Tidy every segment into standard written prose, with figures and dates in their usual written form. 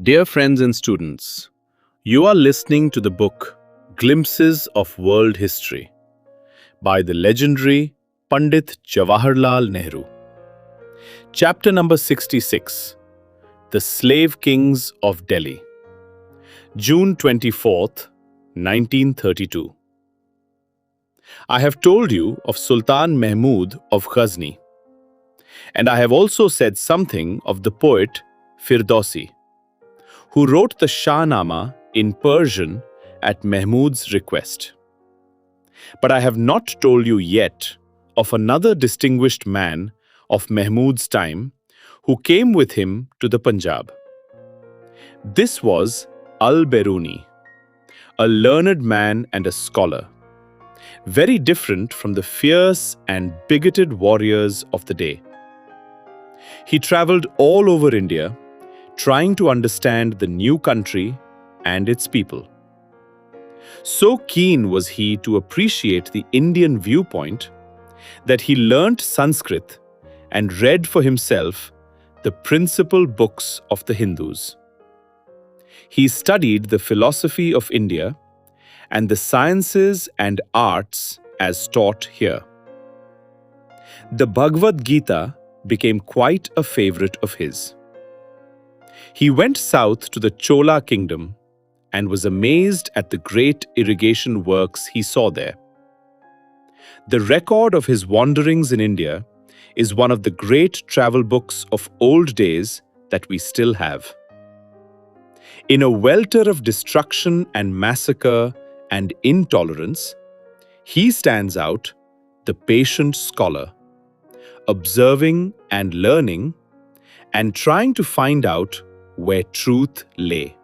Dear friends and students, you are listening to the book Glimpses of World History by the legendary Pandit Jawaharlal Nehru. Chapter number 66, The Slave Kings of Delhi, June 24th, 1932. I have told you of Sultan Mahmud of Ghazni, and I have also said something of the poet Firdausi, who wrote the Shahnama in Persian at Mahmud's request. But I have not told you yet of another distinguished man of Mahmud's time who came with him to the Punjab. This was Al-Biruni, a learned man and a scholar, very different from the fierce and bigoted warriors of the day. He traveled all over India, trying to understand the new country and its people. So keen was he to appreciate the Indian viewpoint that he learnt Sanskrit and read for himself the principal books of the Hindus. He studied the philosophy of India and the sciences and arts as taught here. The Bhagavad Gita became quite a favorite of his. He went south to the Chola kingdom and was amazed at the great irrigation works he saw there. The record of his wanderings in India is one of the great travel books of old days that we still have. In a welter of destruction and massacre and intolerance, he stands out, the patient scholar, observing and learning and trying to find out where truth lay.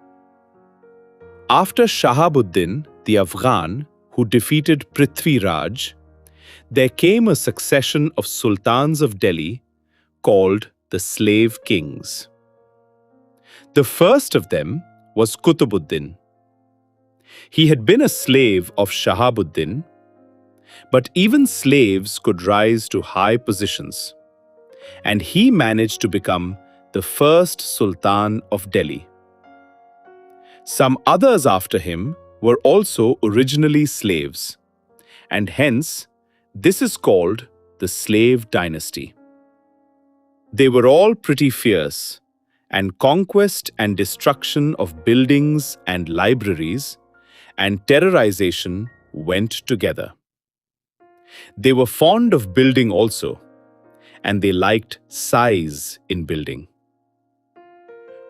After Shahabuddin, the Afghan, who defeated Prithvi Raj, there came a succession of sultans of Delhi called the Slave Kings. The first of them was Qutubuddin. He had been a slave of Shahabuddin, but even slaves could rise to high positions, and he managed to become the first Sultan of Delhi. Some others after him were also originally slaves, and hence this is called the Slave Dynasty. They were all pretty fierce, and conquest and destruction of buildings and libraries and terrorization went together. They were fond of building also, and they liked size in building.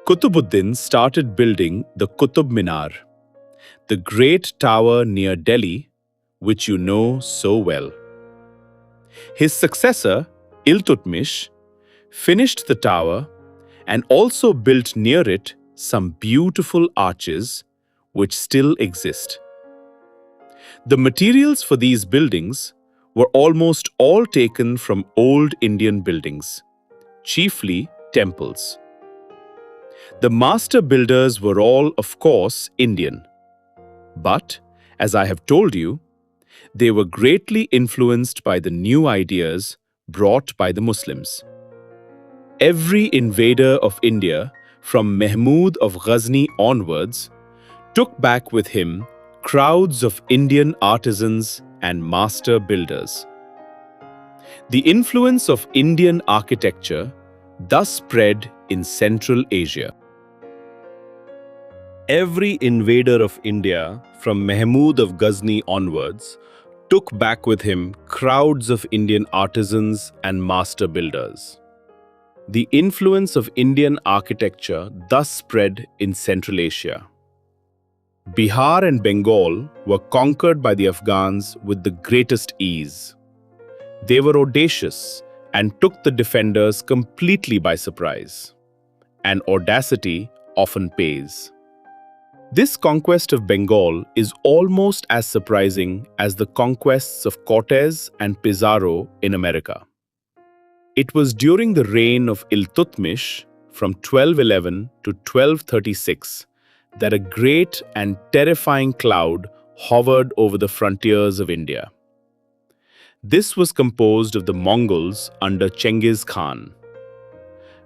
Qutubuddin started building the Qutub Minar, the great tower near Delhi, which you know so well. His successor, Iltutmish, finished the tower and also built near it some beautiful arches which still exist. The materials for these buildings were almost all taken from old Indian buildings, chiefly temples. The master builders were all, of course, Indian. But, as I have told you, they were greatly influenced by the new ideas brought by the Muslims. Every invader of India, from Mahmud of Ghazni onwards, took back with him crowds of Indian artisans and master builders. The influence of Indian architecture thus spread in Central Asia. Every invader of India, from Mahmud of Ghazni onwards, took back with him crowds of Indian artisans and master builders. The influence of Indian architecture thus spread in Central Asia. Bihar and Bengal were conquered by the Afghans with the greatest ease. They were audacious and took the defenders completely by surprise. And audacity often pays. This conquest of Bengal is almost as surprising as the conquests of Cortes and Pizarro in America. It was during the reign of Iltutmish from 1211 to 1236 that a great and terrifying cloud hovered over the frontiers of India. This was composed of the Mongols under Genghis Khan.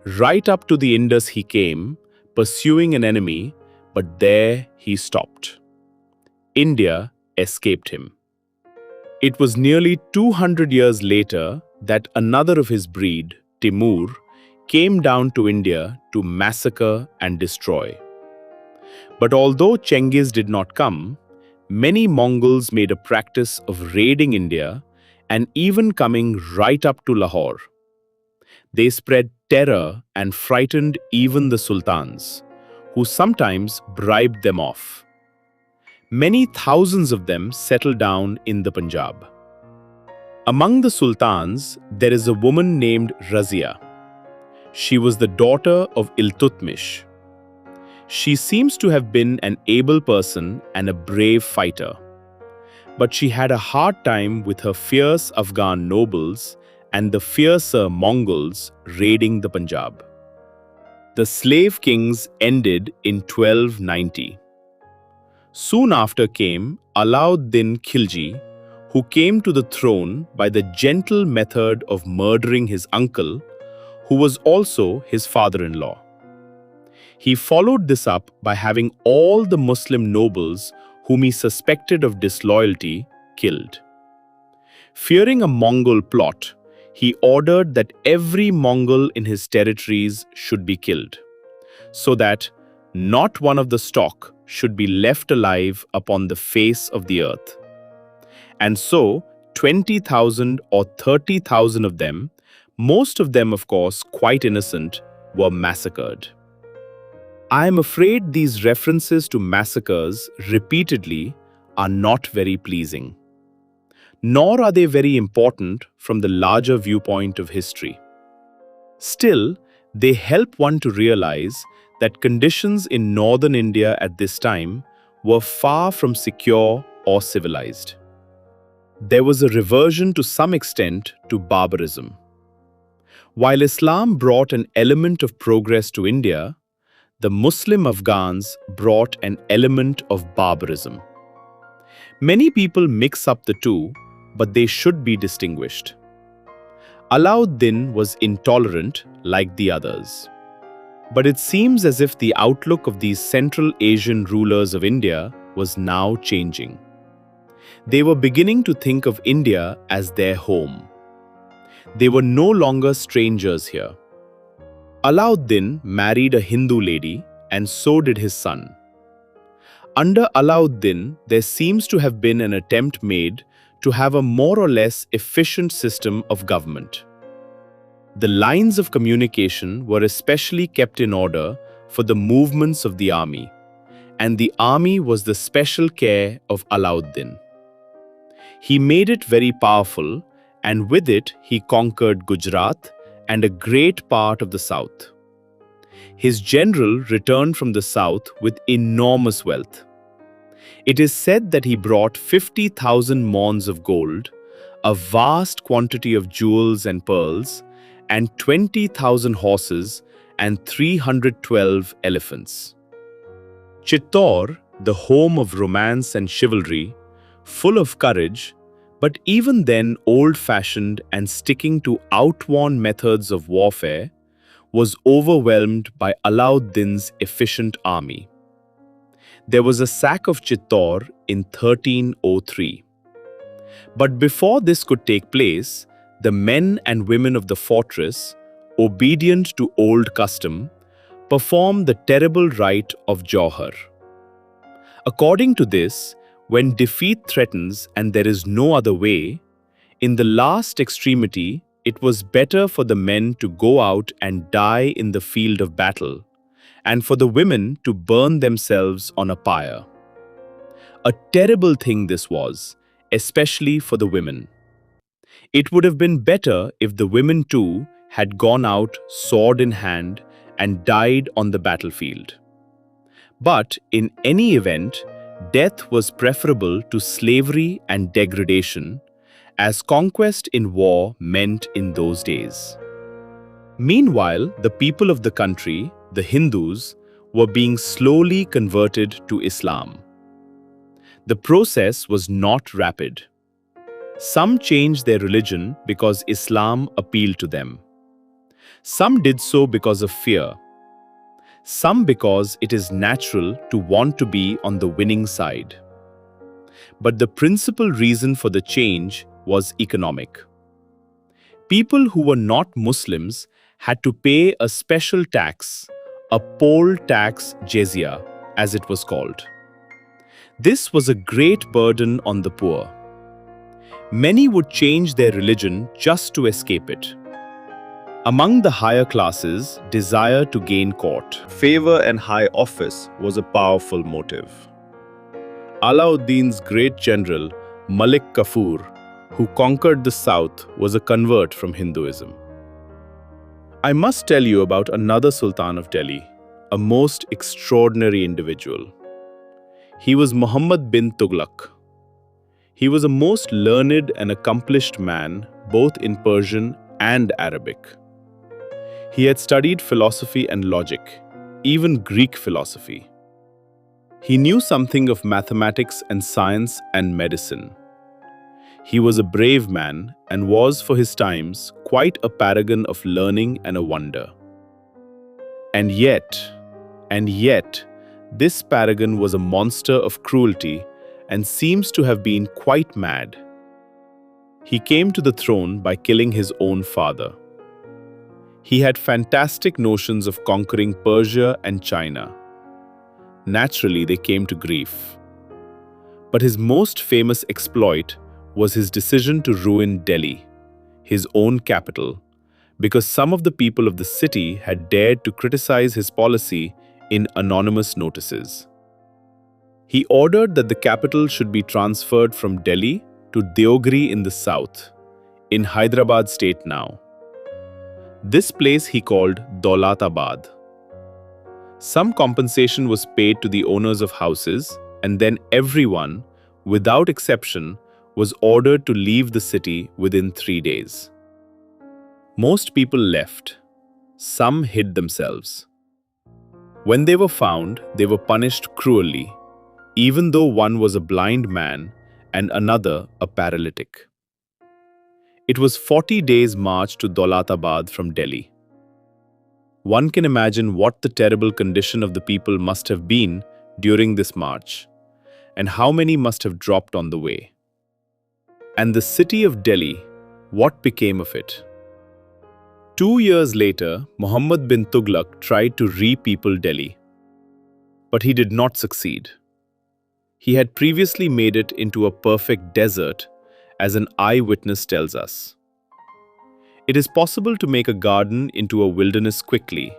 Right up to the Indus he came, pursuing an enemy, but there he stopped. India escaped him. It was nearly 200 years later that another of his breed, Timur, came down to India to massacre and destroy. But although Genghis did not come, many Mongols made a practice of raiding India and even coming right up to Lahore. They spread terror and frightened even the sultans, who sometimes bribed them off. Many thousands of them settled down in the Punjab. Among the sultans, there is a woman named Razia. She was the daughter of Iltutmish. She seems to have been an able person and a brave fighter. But she had a hard time with her fierce Afghan nobles and the fiercer Mongols raiding the Punjab. The slave kings ended in 1290. Soon after came Alauddin Khilji, who came to the throne by the gentle method of murdering his uncle, who was also his father-in-law. He followed this up by having all the Muslim nobles whom he suspected of disloyalty killed. Fearing a Mongol plot, he ordered that every Mongol in his territories should be killed, so that not one of the stock should be left alive upon the face of the earth. And so, 20,000 or 30,000 of them, most of them of course quite innocent, were massacred. I am afraid these references to massacres repeatedly are not very pleasing. Nor are they very important from the larger viewpoint of history. Still, they help one to realize that conditions in northern India at this time were far from secure or civilized. There was a reversion to some extent to barbarism. While Islam brought an element of progress to India, the Muslim Afghans brought an element of barbarism. Many people mix up the two, but they should be distinguished. Alauddin was intolerant like the others. But it seems as if the outlook of these Central Asian rulers of India was now changing. They were beginning to think of India as their home. They were no longer strangers here. Alauddin married a Hindu lady, and so did his son. Under Alauddin, there seems to have been an attempt made to have a more or less efficient system of government. The lines of communication were especially kept in order for the movements of the army, and the army was the special care of Alauddin. He made it very powerful, and with it he conquered Gujarat and a great part of the south. His general returned from the south with enormous wealth. It is said that he brought 50,000 maunds of gold, a vast quantity of jewels and pearls, and 20,000 horses and 312 elephants. Chittor, the home of romance and chivalry, full of courage, but even then old-fashioned and sticking to outworn methods of warfare, was overwhelmed by Alauddin's efficient army. There was a sack of Chittor in 1303. But before this could take place, the men and women of the fortress, obedient to old custom, performed the terrible rite of jauhar. According to this, when defeat threatens and there is no other way, in the last extremity, it was better for the men to go out and die in the field of battle, and for the women to burn themselves on a pyre. A terrible thing this was, especially for the women. It would have been better if the women too had gone out sword in hand and died on the battlefield. But in any event, death was preferable to slavery and degradation, as conquest in war meant in those days. Meanwhile, the people of the country, the Hindus, were being slowly converted to Islam. The process was not rapid. Some changed their religion because Islam appealed to them. Some did so because of fear. Some because it is natural to want to be on the winning side. But the principal reason for the change was economic. People who were not Muslims had to pay a special tax, a poll tax jizya, as it was called. This was a great burden on the poor. Many would change their religion just to escape it. Among the higher classes, desire to gain court, favor and high office was a powerful motive. Alauddin's great general, Malik Kafur, who conquered the south, was a convert from Hinduism. I must tell you about another Sultan of Delhi, a most extraordinary individual. He was Muhammad bin Tughlaq. He was a most learned and accomplished man, both in Persian and Arabic. He had studied philosophy and logic, even Greek philosophy. He knew something of mathematics and science and medicine. He was a brave man and was, for his times, quite a paragon of learning and a wonder. And yet, this paragon was a monster of cruelty and seems to have been quite mad. He came to the throne by killing his own father. He had fantastic notions of conquering Persia and China. Naturally, they came to grief. But his most famous exploit was his decision to ruin Delhi, his own capital, because some of the people of the city had dared to criticize his policy in anonymous notices. He ordered that the capital should be transferred from Delhi to Deogri in the south, in Hyderabad state now. This place he called Daulatabad. Some compensation was paid to the owners of houses, and then everyone, without exception, was ordered to leave the city within 3 days. Most people left. Some hid themselves. When they were found, they were punished cruelly, even though one was a blind man and another a paralytic. It was 40 days' march to Daulatabad from Delhi. One can imagine what the terrible condition of the people must have been during this march, and how many must have dropped on the way. And the city of Delhi, what became of it? 2 years later, Muhammad bin Tughlaq tried to re-people Delhi. But he did not succeed. He had previously made it into a perfect desert, as an eyewitness tells us. It is possible to make a garden into a wilderness quickly,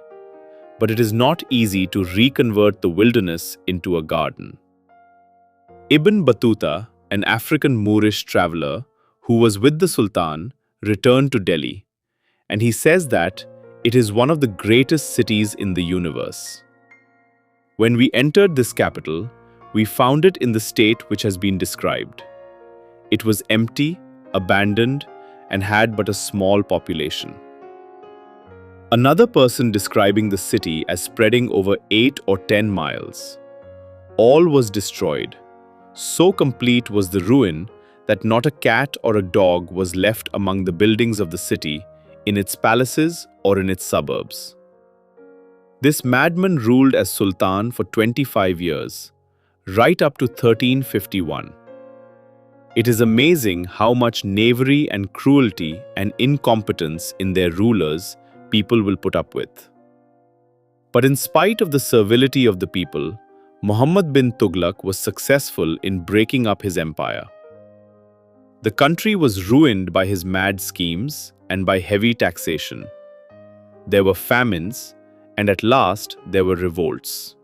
but it is not easy to reconvert the wilderness into a garden. Ibn Battuta, an African Moorish traveler who was with the Sultan, returned to Delhi, and he says that it is one of the greatest cities in the universe. When we entered this capital, we found it in the state which has been described. It was empty, abandoned, and had but a small population. Another person describing the city as spreading over 8 or 10 miles. All was destroyed. So complete was the ruin that not a cat or a dog was left among the buildings of the city, in its palaces or in its suburbs. This madman ruled as Sultan for 25 years, right up to 1351. It is amazing how much knavery and cruelty and incompetence in their rulers people will put up with. But in spite of the servility of the people, Muhammad bin Tughlaq was successful in breaking up his empire. The country was ruined by his mad schemes and by heavy taxation. There were famines, and at last there were revolts.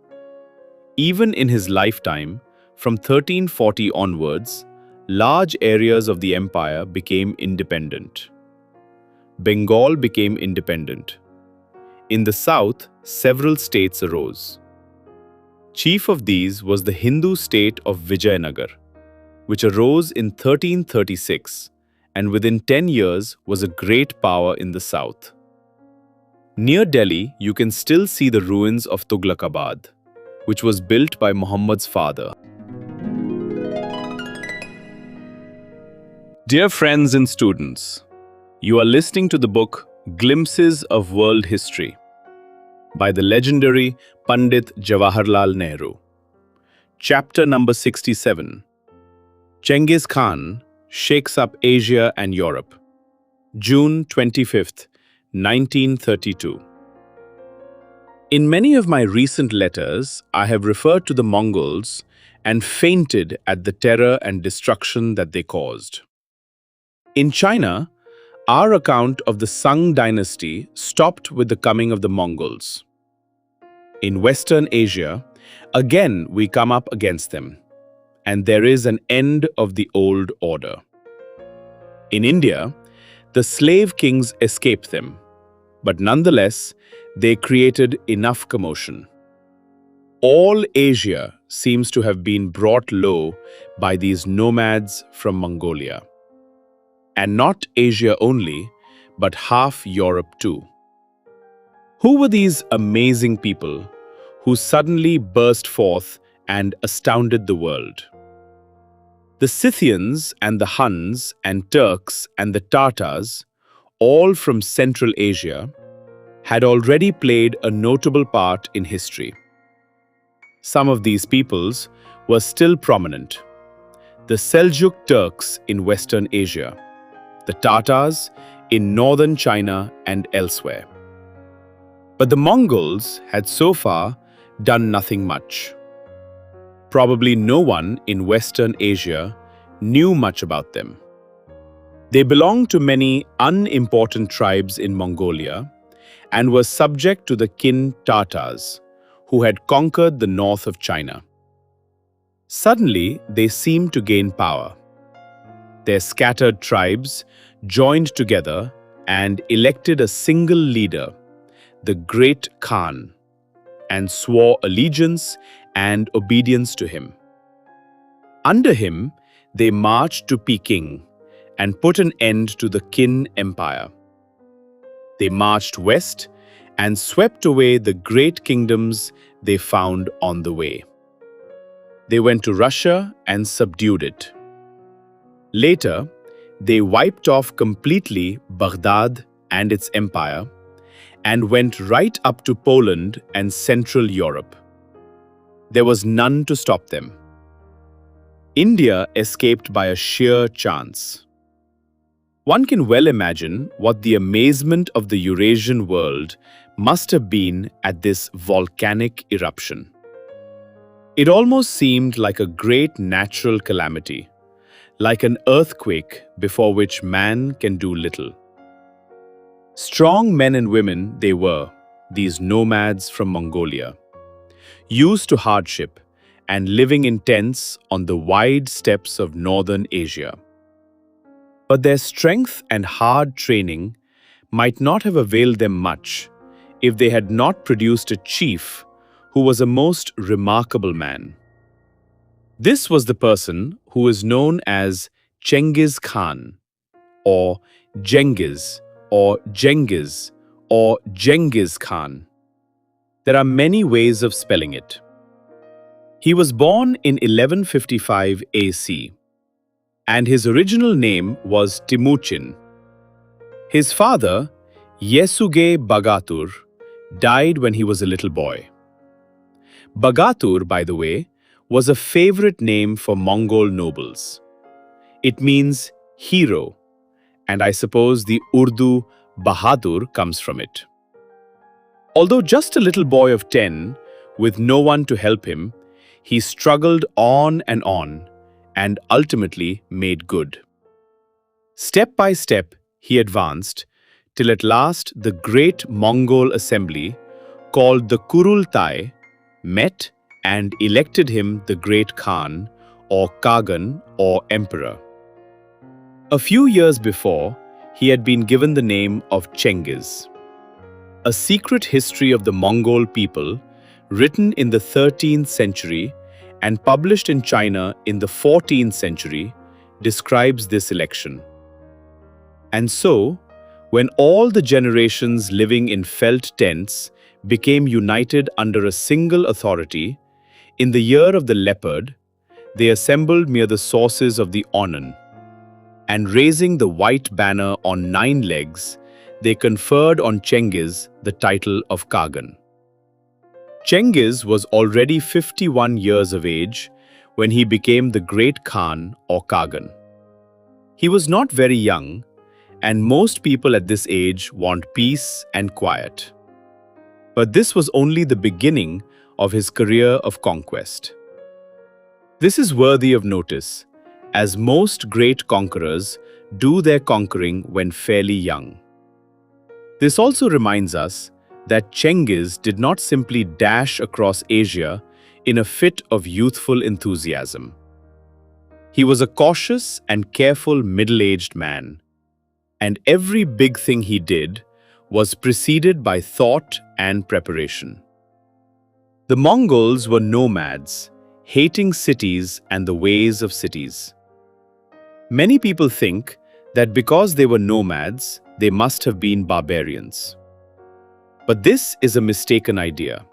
Even in his lifetime, from 1340 onwards, large areas of the empire became independent. Bengal became independent. In the south, several states arose. Chief of these was the Hindu state of Vijayanagar, which arose in 1336 and within 10 years was a great power in the south. Near Delhi, you can still see the ruins of Tughlaqabad, which was built by Muhammad's father. Dear friends and students, you are listening to the book Glimpses of World History. by the legendary Pandit Jawaharlal Nehru. Chapter number 67. Genghis Khan shakes up Asia and Europe. June 25th, 1932. In many of my recent letters, I have referred to the Mongols and fainted at the terror and destruction that they caused. In China, our account of the Sung dynasty stopped with the coming of the Mongols. In Western Asia, again we come up against them, and there is an end of the old order. In India, the slave kings escaped them, but nonetheless, they created enough commotion. All Asia seems to have been brought low by these nomads from Mongolia. And not Asia only, but half Europe too. Who were these amazing people who suddenly burst forth and astounded the world? The Scythians and the Huns and Turks and the Tatars, all from Central Asia, had already played a notable part in history. Some of these peoples were still prominent. The Seljuk Turks in Western Asia, the Tatars in northern China and elsewhere. But the Mongols had so far done nothing much. Probably no one in Western Asia knew much about them. They belonged to many unimportant tribes in Mongolia and were subject to the kin Tatars, who had conquered the north of China. Suddenly, they seemed to gain power. Their scattered tribes joined together and elected a single leader, the Great Khan, and swore allegiance and obedience to him. Under him, they marched to Peking and put an end to the Qin Empire. They marched west and swept away the great kingdoms they found on the way. They went to Russia and subdued it. Later, they wiped off completely Baghdad and its empire and went right up to Poland and Central Europe. There was none to stop them. India escaped by a sheer chance. One can well imagine what the amazement of the Eurasian world must have been at this volcanic eruption. It almost seemed like a great natural calamity, like an earthquake before which man can do little. Strong men and women they were, these nomads from Mongolia, used to hardship and living in tents on the wide steppes of northern Asia. But their strength and hard training might not have availed them much if they had not produced a chief who was a most remarkable man. This was the person who is known as Genghis Khan, or Genghis, or Genghis, or Genghis Khan. There are many ways of spelling it. He was born in 1155 AC, and his original name was Timuchin. His father, Yesuge Bagatur, died when he was a little boy. Bagatur, by the way, was a favorite name for Mongol nobles. It means hero, and I suppose the Urdu Bahadur comes from it. Although just a little boy of 10, with no one to help him, he struggled on and ultimately made good. Step by step, he advanced, till at last the great Mongol assembly, called the Kurultai, met and elected him the Great Khan, or Kagan, or Emperor. A few years before, he had been given the name of Chengiz. A secret history of the Mongol people, written in the 13th century and published in China in the 14th century, describes this election. And so, when all the generations living in felt tents became united under a single authority, in the year of the leopard, they assembled near the sources of the Onan, and raising the white banner on 9 legs, they conferred on Chengiz the title of Kagan. Genghis was already 51 years of age when he became the Great Khan or Khagan. He was not very young, and most people at this age want peace and quiet. But this was only the beginning of his career of conquest. This is worthy of notice, as most great conquerors do their conquering when fairly young. This also reminds us that Genghis did not simply dash across Asia in a fit of youthful enthusiasm. He was a cautious and careful middle-aged man, and every big thing he did was preceded by thought and preparation. The Mongols were nomads, hating cities and the ways of cities. Many people think that because they were nomads, they must have been barbarians. But this is a mistaken idea.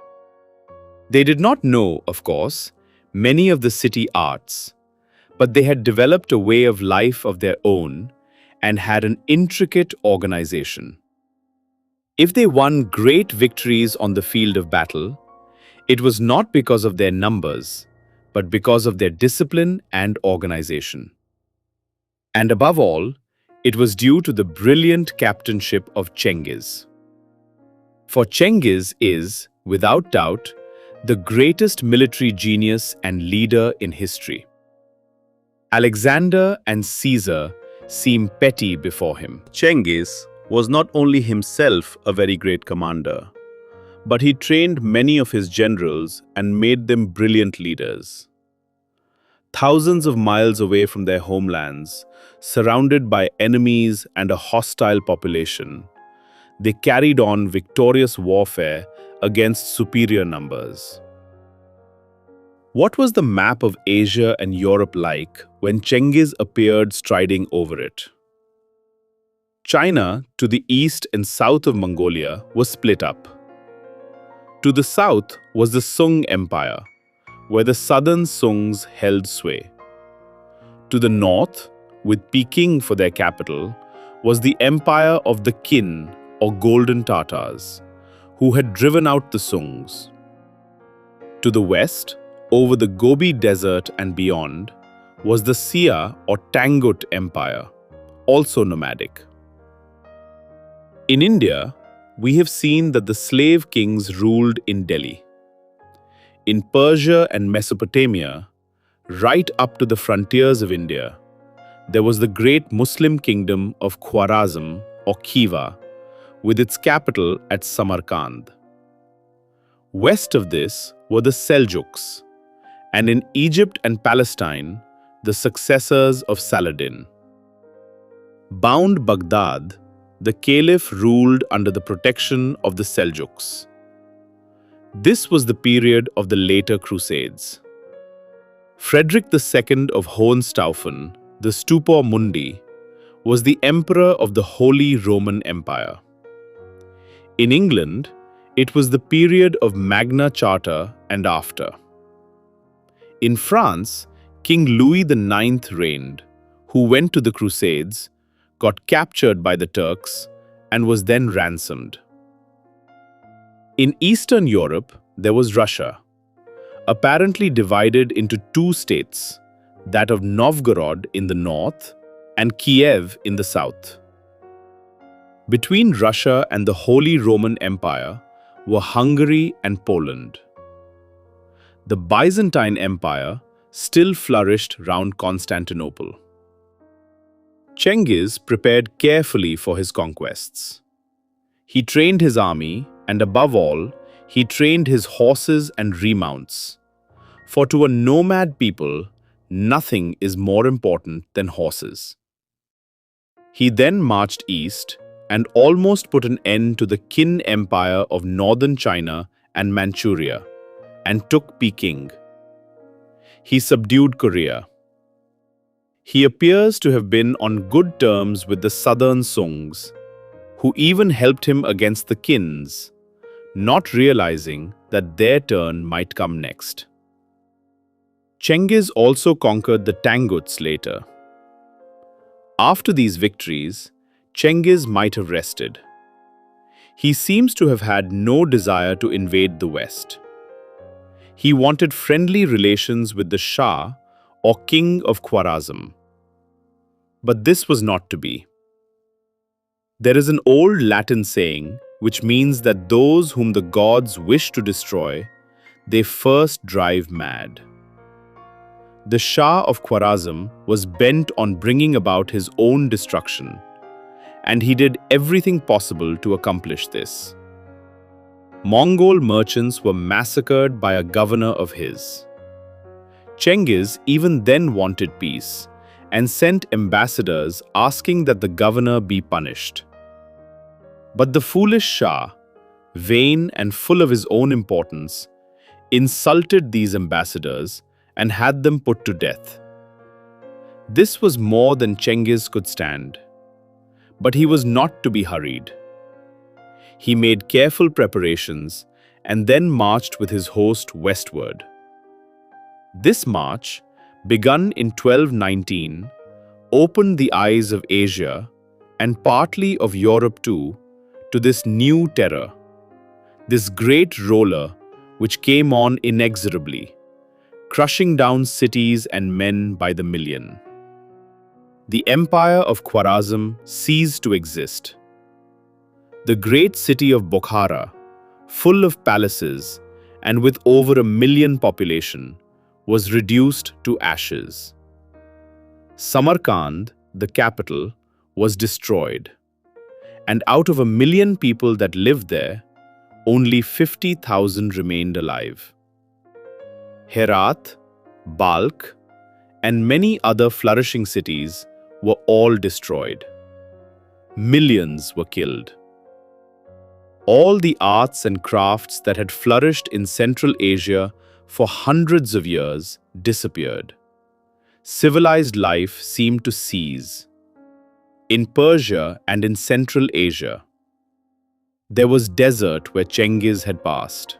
They did not know, of course, many of the city arts, but they had developed a way of life of their own and had an intricate organization. If they won great victories on the field of battle, it was not because of their numbers, but because of their discipline and organization. And above all, it was due to the brilliant captainship of Genghis. For Genghis is, without doubt, the greatest military genius and leader in history. Alexander and Caesar seem petty before him. Genghis was not only himself a very great commander, but he trained many of his generals and made them brilliant leaders. Thousands of miles away from their homelands, surrounded by enemies and a hostile population, they carried on victorious warfare against superior numbers. What was the map of Asia and Europe like when Genghis appeared striding over it? China, to the east and south of Mongolia, was split up. To the south was the Sung Empire, where the southern Sungs held sway. To the north, with Peking for their capital, was the empire of the Qin, or Golden Tatars, who had driven out the Sungs. To the west, over the Gobi Desert and beyond, was the Sia or Tangut Empire, also nomadic. In India, we have seen that the slave kings ruled in Delhi. In Persia and Mesopotamia, right up to the frontiers of India, there was the great Muslim kingdom of Khwarazm or Khiva, with its capital at Samarkand. West of this were the Seljuks, and in Egypt and Palestine, the successors of Saladin. Bound Baghdad, the Caliph ruled under the protection of the Seljuks. This was the period of the later Crusades. Frederick II of Hohenstaufen, the Stupor Mundi, was the emperor of the Holy Roman Empire. In England, it was the period of Magna Charta and after. In France, King Louis IX reigned, who went to the Crusades, got captured by the Turks, and was then ransomed. In Eastern Europe, there was Russia, apparently divided into two states, that of Novgorod in the north and Kiev in the south. Between Russia and the Holy Roman Empire were Hungary and Poland. The Byzantine Empire still flourished round Constantinople. Genghis prepared carefully for his conquests. He trained his army, and above all, he trained his horses and remounts. For to a nomad people, nothing is more important than horses. He then marched east and almost put an end to the Qin Empire of northern China and Manchuria, and took Peking. He subdued Korea. He appears to have been on good terms with the southern Sungs, who even helped him against the Qins, not realizing that their turn might come next. Genghis also conquered the Tanguts later. After these victories, Genghis might have rested. He seems to have had no desire to invade the West. He wanted friendly relations with the Shah or King of Khwarazm. But this was not to be. There is an old Latin saying which means that those whom the gods wish to destroy, they first drive mad. The Shah of Khwarazm was bent on bringing about his own destruction, and he did everything possible to accomplish this. Mongol merchants were massacred by a governor of his. Genghis even then wanted peace and sent ambassadors asking that the governor be punished. But the foolish Shah, vain and full of his own importance, insulted these ambassadors and had them put to death. This was more than Genghis could stand. But he was not to be hurried. He made careful preparations and then marched with his host westward. This march, begun in 1219, opened the eyes of Asia and partly of Europe too to this new terror, this great roller which came on inexorably, crushing down cities and men by the million. The empire of Khwarazm ceased to exist. The great city of Bukhara, full of palaces and with over 1 million population, was reduced to ashes. Samarkand, the capital, was destroyed, and out of 1 million people that lived there, only 50,000 remained alive. Herat, Balkh, and many other flourishing cities were all destroyed. Millions were killed. All the arts and crafts that had flourished in Central Asia for hundreds of years disappeared. Civilized life seemed to cease. In Persia and in Central Asia, there was desert where Genghis had passed.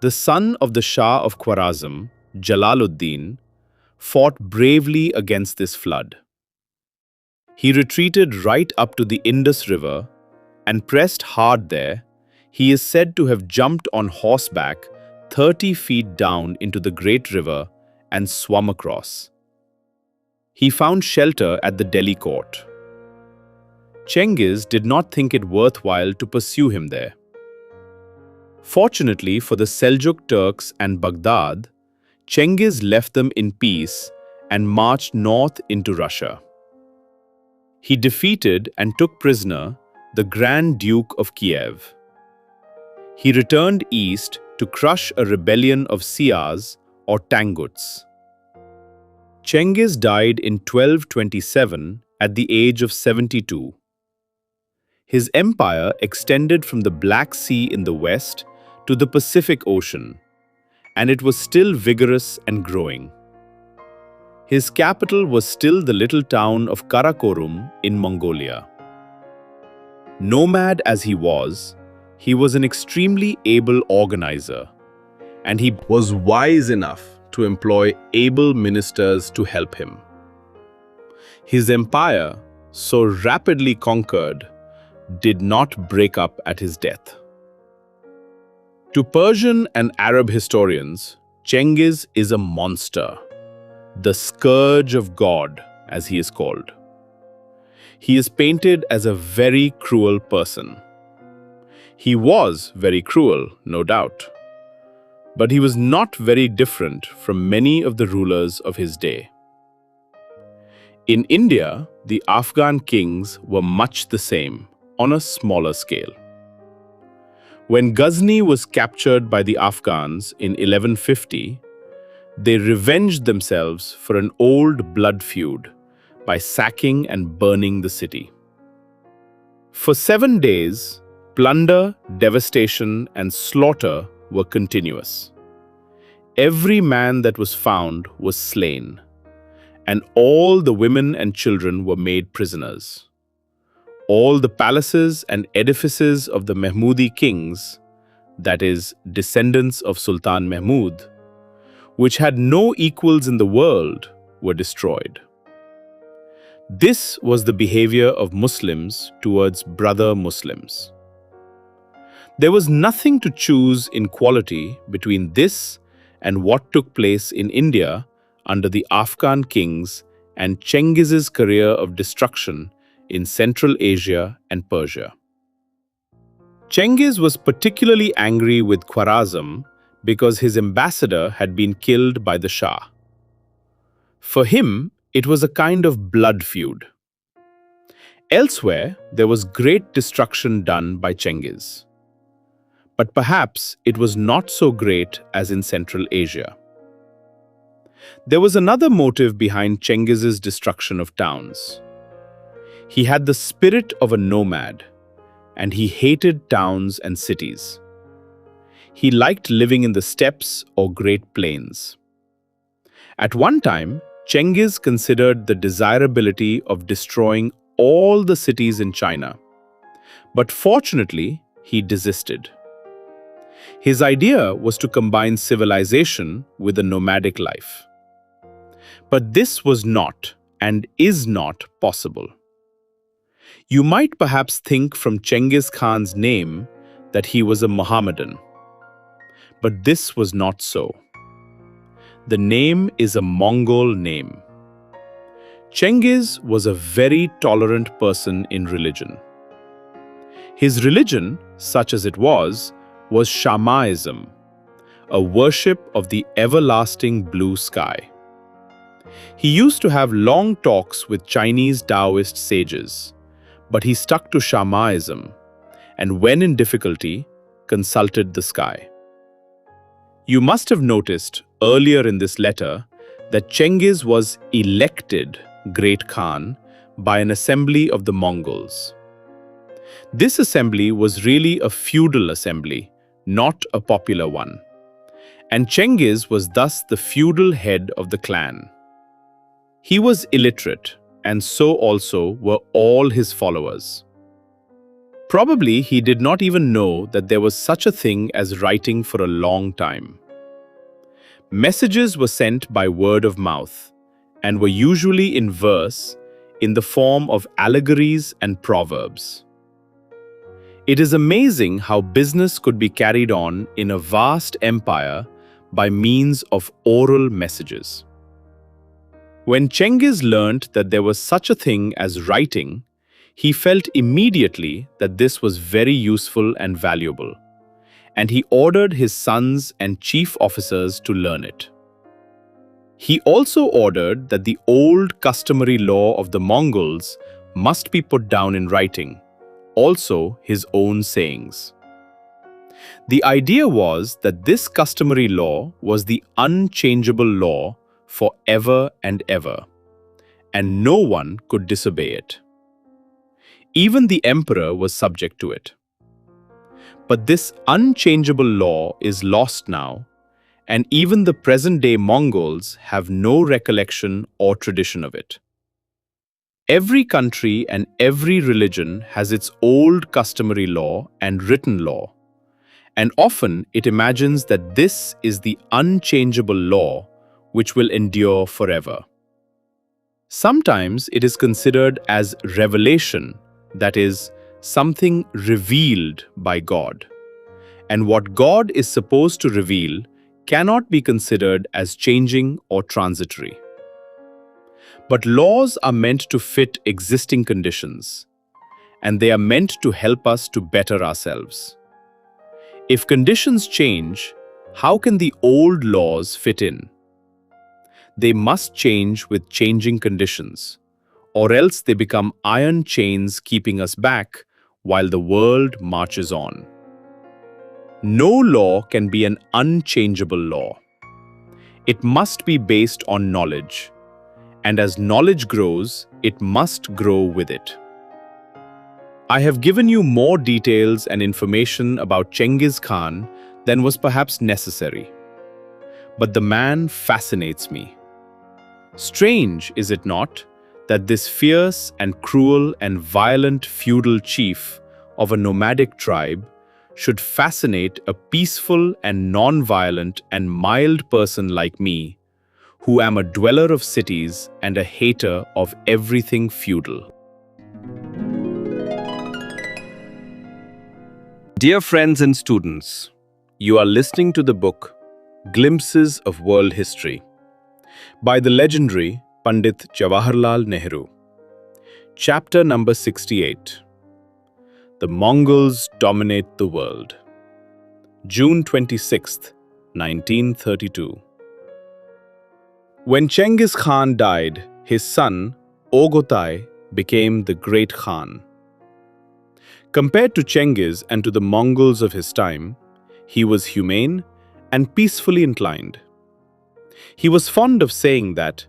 The son of the Shah of Khwarazm, Jalaluddin, fought bravely against this flood. He retreated right up to the Indus River and pressed hard there. He is said to have jumped on horseback 30 feet down into the great river and swum across. He found shelter at the Delhi court. Genghis did not think it worthwhile to pursue him there. Fortunately for the Seljuk Turks and Baghdad, Genghis left them in peace and marched north into Russia. He defeated and took prisoner the Grand Duke of Kiev. He returned east to crush a rebellion of Sias or Tanguts. Genghis died in 1227 at the age of 72. His empire extended from the Black Sea in the west to the Pacific Ocean, and it was still vigorous and growing. His capital was still the little town of Karakorum in Mongolia. Nomad as he was an extremely able organizer, and he was wise enough to employ able ministers to help him. His empire, so rapidly conquered, did not break up at his death. To Persian and Arab historians, Genghis is a monster, the scourge of God, as he is called. He is painted as a very cruel person. He was very cruel, no doubt, but he was not very different from many of the rulers of his day. In India, the Afghan kings were much the same, on a smaller scale. When Ghazni was captured by the Afghans in 1150, they revenged themselves for an old blood feud by sacking and burning the city. For 7 days, plunder, devastation, and slaughter were continuous. Every man that was found was slain, and all the women and children were made prisoners. All the palaces and edifices of the Mahmudi kings, that is, descendants of Sultan Mahmud, which had no equals in the world, were destroyed. This was the behavior of Muslims towards brother Muslims. There was nothing to choose in quality between this and what took place in India under the Afghan kings and Chengiz's career of destruction in Central Asia and Persia. Chengiz was particularly angry with Khwarazm because his ambassador had been killed by the Shah. For him, it was a kind of blood feud. Elsewhere, there was great destruction done by Chengiz. But perhaps it was not so great as in Central Asia. There was another motive behind Chengiz's destruction of towns. He had the spirit of a nomad, and he hated towns and cities. He liked living in the steppes or great plains. At one time, Chengiz considered the desirability of destroying all the cities in China. But fortunately, he desisted. His idea was to combine civilization with a nomadic life. But this was not and is not possible. You might perhaps think from Genghis Khan's name that he was a Mohammedan. But this was not so. The name is a Mongol name. Chengiz was a very tolerant person in religion. His religion, such as it was Shamaism, a worship of the everlasting blue sky. He used to have long talks with Chinese Taoist sages, but he stuck to Shamaism and, when in difficulty, consulted the sky. You must have noticed earlier in this letter that Chengiz was elected Great Khan by an assembly of the Mongols. This assembly was really a feudal assembly, not a popular one, and Chengiz was thus the feudal head of the clan. He was illiterate, and so also were all his followers. Probably he did not even know that there was such a thing as writing for a long time. Messages were sent by word of mouth, and were usually in verse in the form of allegories and proverbs. It is amazing how business could be carried on in a vast empire by means of oral messages. When Chengiz learnt that there was such a thing as writing, he felt immediately that this was very useful and valuable, and he ordered his sons and chief officers to learn it. He also ordered that the old customary law of the Mongols must be put down in writing, also his own sayings. The idea was that this customary law was the unchangeable law for ever and ever, and no one could disobey it. Even the emperor was subject to it. But this unchangeable law is lost now, and even the present-day Mongols have no recollection or tradition of it. Every country and every religion has its old customary law and written law, and often it imagines that this is the unchangeable law which will endure forever. Sometimes it is considered as revelation, that is, something revealed by God, and what God is supposed to reveal cannot be considered as changing or transitory. But laws are meant to fit existing conditions, and they are meant to help us to better ourselves. If conditions change, how can the old laws fit in? They must change with changing conditions, or else they become iron chains keeping us back while the world marches on. No law can be an unchangeable law. It must be based on knowledge, and as knowledge grows, it must grow with it. I have given you more details and information about Genghis Khan than was perhaps necessary. But the man fascinates me. Strange, is it not, that this fierce and cruel and violent feudal chief of a nomadic tribe should fascinate a peaceful and non-violent and mild person like me, who am a dweller of cities and a hater of everything feudal. Dear friends and students, you are listening to the book Glimpses of World History by the legendary Pandit Jawaharlal Nehru. Chapter number 68. The Mongols Dominate the World. June 26th, 1932. When Genghis Khan died, his son, Ogotai, became the Great Khan. Compared to Genghis and to the Mongols of his time, he was humane and peacefully inclined. He was fond of saying that,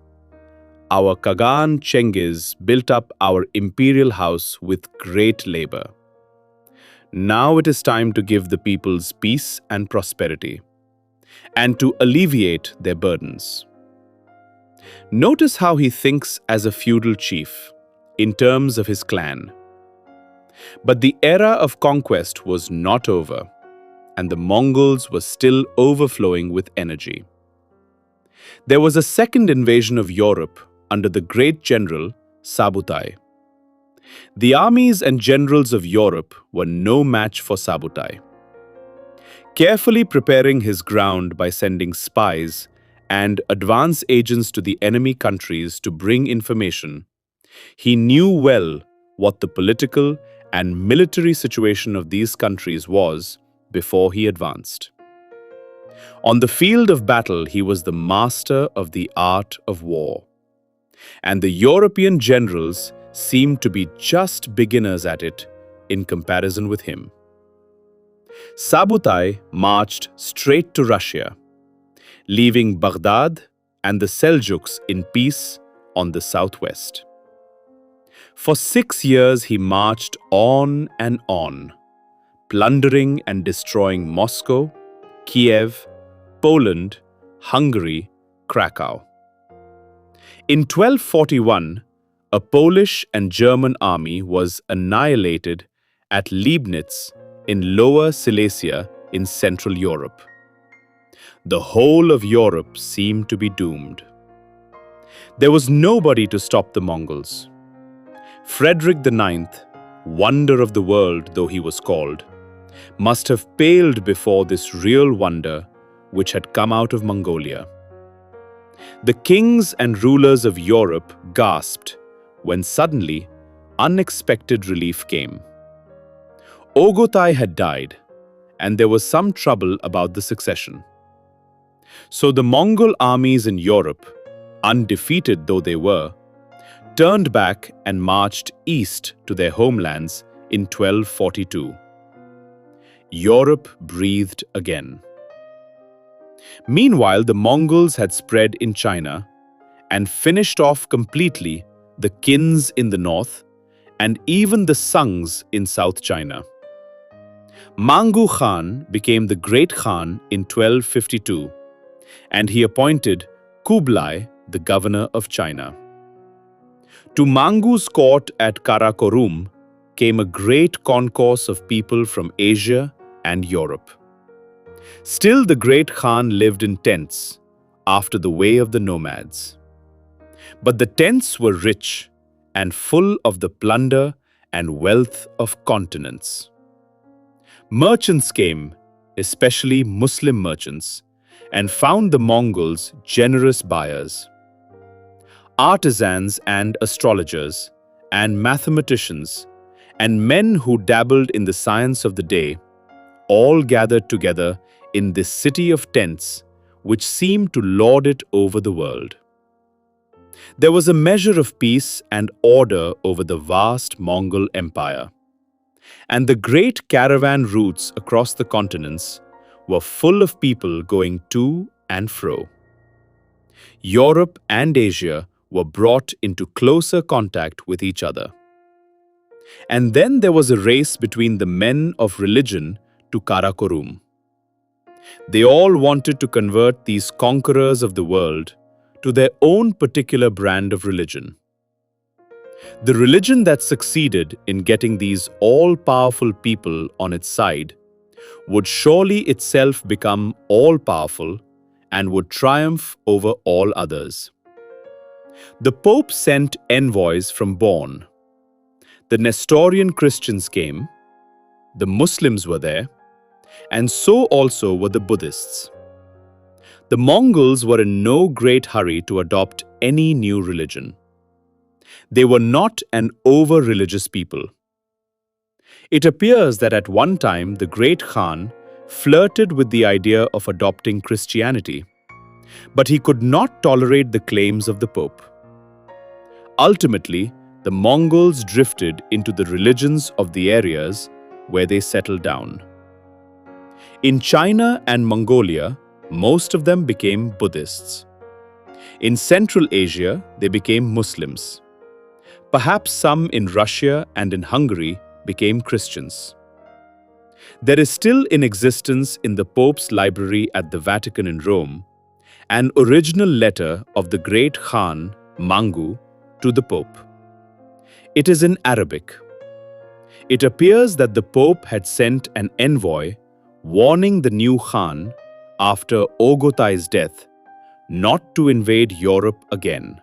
"Our Kagan Genghis built up our imperial house with great labor. Now it is time to give the peoples peace and prosperity, and to alleviate their burdens." Notice how he thinks as a feudal chief, in terms of his clan. But the era of conquest was not over, and the Mongols were still overflowing with energy. There was a second invasion of Europe under the great general Sabutai. The armies and generals of Europe were no match for Sabutai. Carefully preparing his ground by sending spies and advance agents to the enemy countries to bring information, he knew well what the political and military situation of these countries was before he advanced. On the field of battle, he was the master of the art of war, and the European generals seemed to be just beginners at it in comparison with him. Sabutai marched straight to Russia, leaving Baghdad and the Seljuks in peace on the southwest. For 6 years he marched on and on, plundering and destroying Moscow, Kiev, Poland, Hungary, Krakow. In 1241, a Polish and German army was annihilated at Liebenitz in Lower Silesia in Central Europe. The whole of Europe seemed to be doomed. There was nobody to stop the Mongols. Frederick IX, wonder of the world though he was called, must have paled before this real wonder which had come out of Mongolia. The kings and rulers of Europe gasped when suddenly unexpected relief came. Ogotai had died, and there was some trouble about the succession. So the Mongol armies in Europe, undefeated though they were, turned back and marched east to their homelands in 1242. Europe breathed again. Meanwhile, the Mongols had spread in China and finished off completely the Qins in the north and even the Sungs in South China. Mangu Khan became the Great Khan in 1252, and he appointed Kublai the governor of China. To Mangu's court at Karakorum came a great concourse of people from Asia and Europe. Still, the Great Khan lived in tents after the way of the nomads. But the tents were rich and full of the plunder and wealth of continents. Merchants came, especially Muslim merchants, and found the Mongols generous buyers. Artisans and astrologers, and mathematicians, and men who dabbled in the science of the day, all gathered together in this city of tents, which seemed to lord it over the world. There was a measure of peace and order over the vast Mongol Empire, and the great caravan routes across the continents were full of people going to and fro. Europe and Asia were brought into closer contact with each other. And then there was a race between the men of religion to Karakorum. They all wanted to convert these conquerors of the world to their own particular brand of religion. The religion that succeeded in getting these all-powerful people on its side would surely itself become all-powerful and would triumph over all others. The Pope sent envoys from Bonn. The Nestorian Christians came, the Muslims were there, and so also were the Buddhists. The Mongols were in no great hurry to adopt any new religion. They were not an over-religious people. It appears that at one time the great Khan flirted with the idea of adopting Christianity, but he could not tolerate the claims of the Pope. Ultimately, the Mongols drifted into the religions of the areas where they settled down. In China and Mongolia, most of them became Buddhists. In Central Asia, they became Muslims. Perhaps some in Russia and in Hungary became Christians. There is still in existence in the Pope's library at the Vatican in Rome an original letter of the great Khan, Mangu, to the Pope. It is in Arabic. It appears that the Pope had sent an envoy warning the new Khan, after Ogutai's death, not to invade Europe again.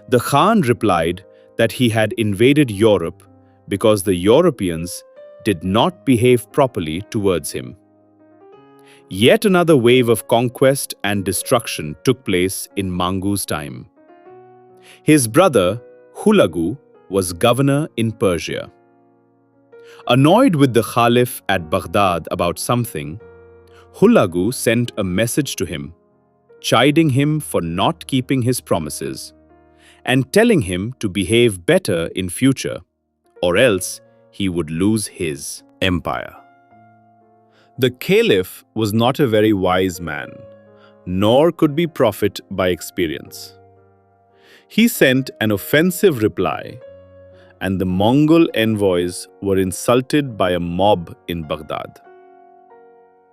The Khan replied that he had invaded Europe because the Europeans did not behave properly towards him. Yet another wave of conquest and destruction took place in Mangu's time. His brother, Hulagu, was governor in Persia. Annoyed with the Caliph at Baghdad about something, Hulagu sent a message to him, chiding him for not keeping his promises, and telling him to behave better in future, or else he would lose his empire. The Caliph was not a very wise man, nor could be prophet by experience. He sent an offensive reply, and the Mongol envoys were insulted by a mob in Baghdad.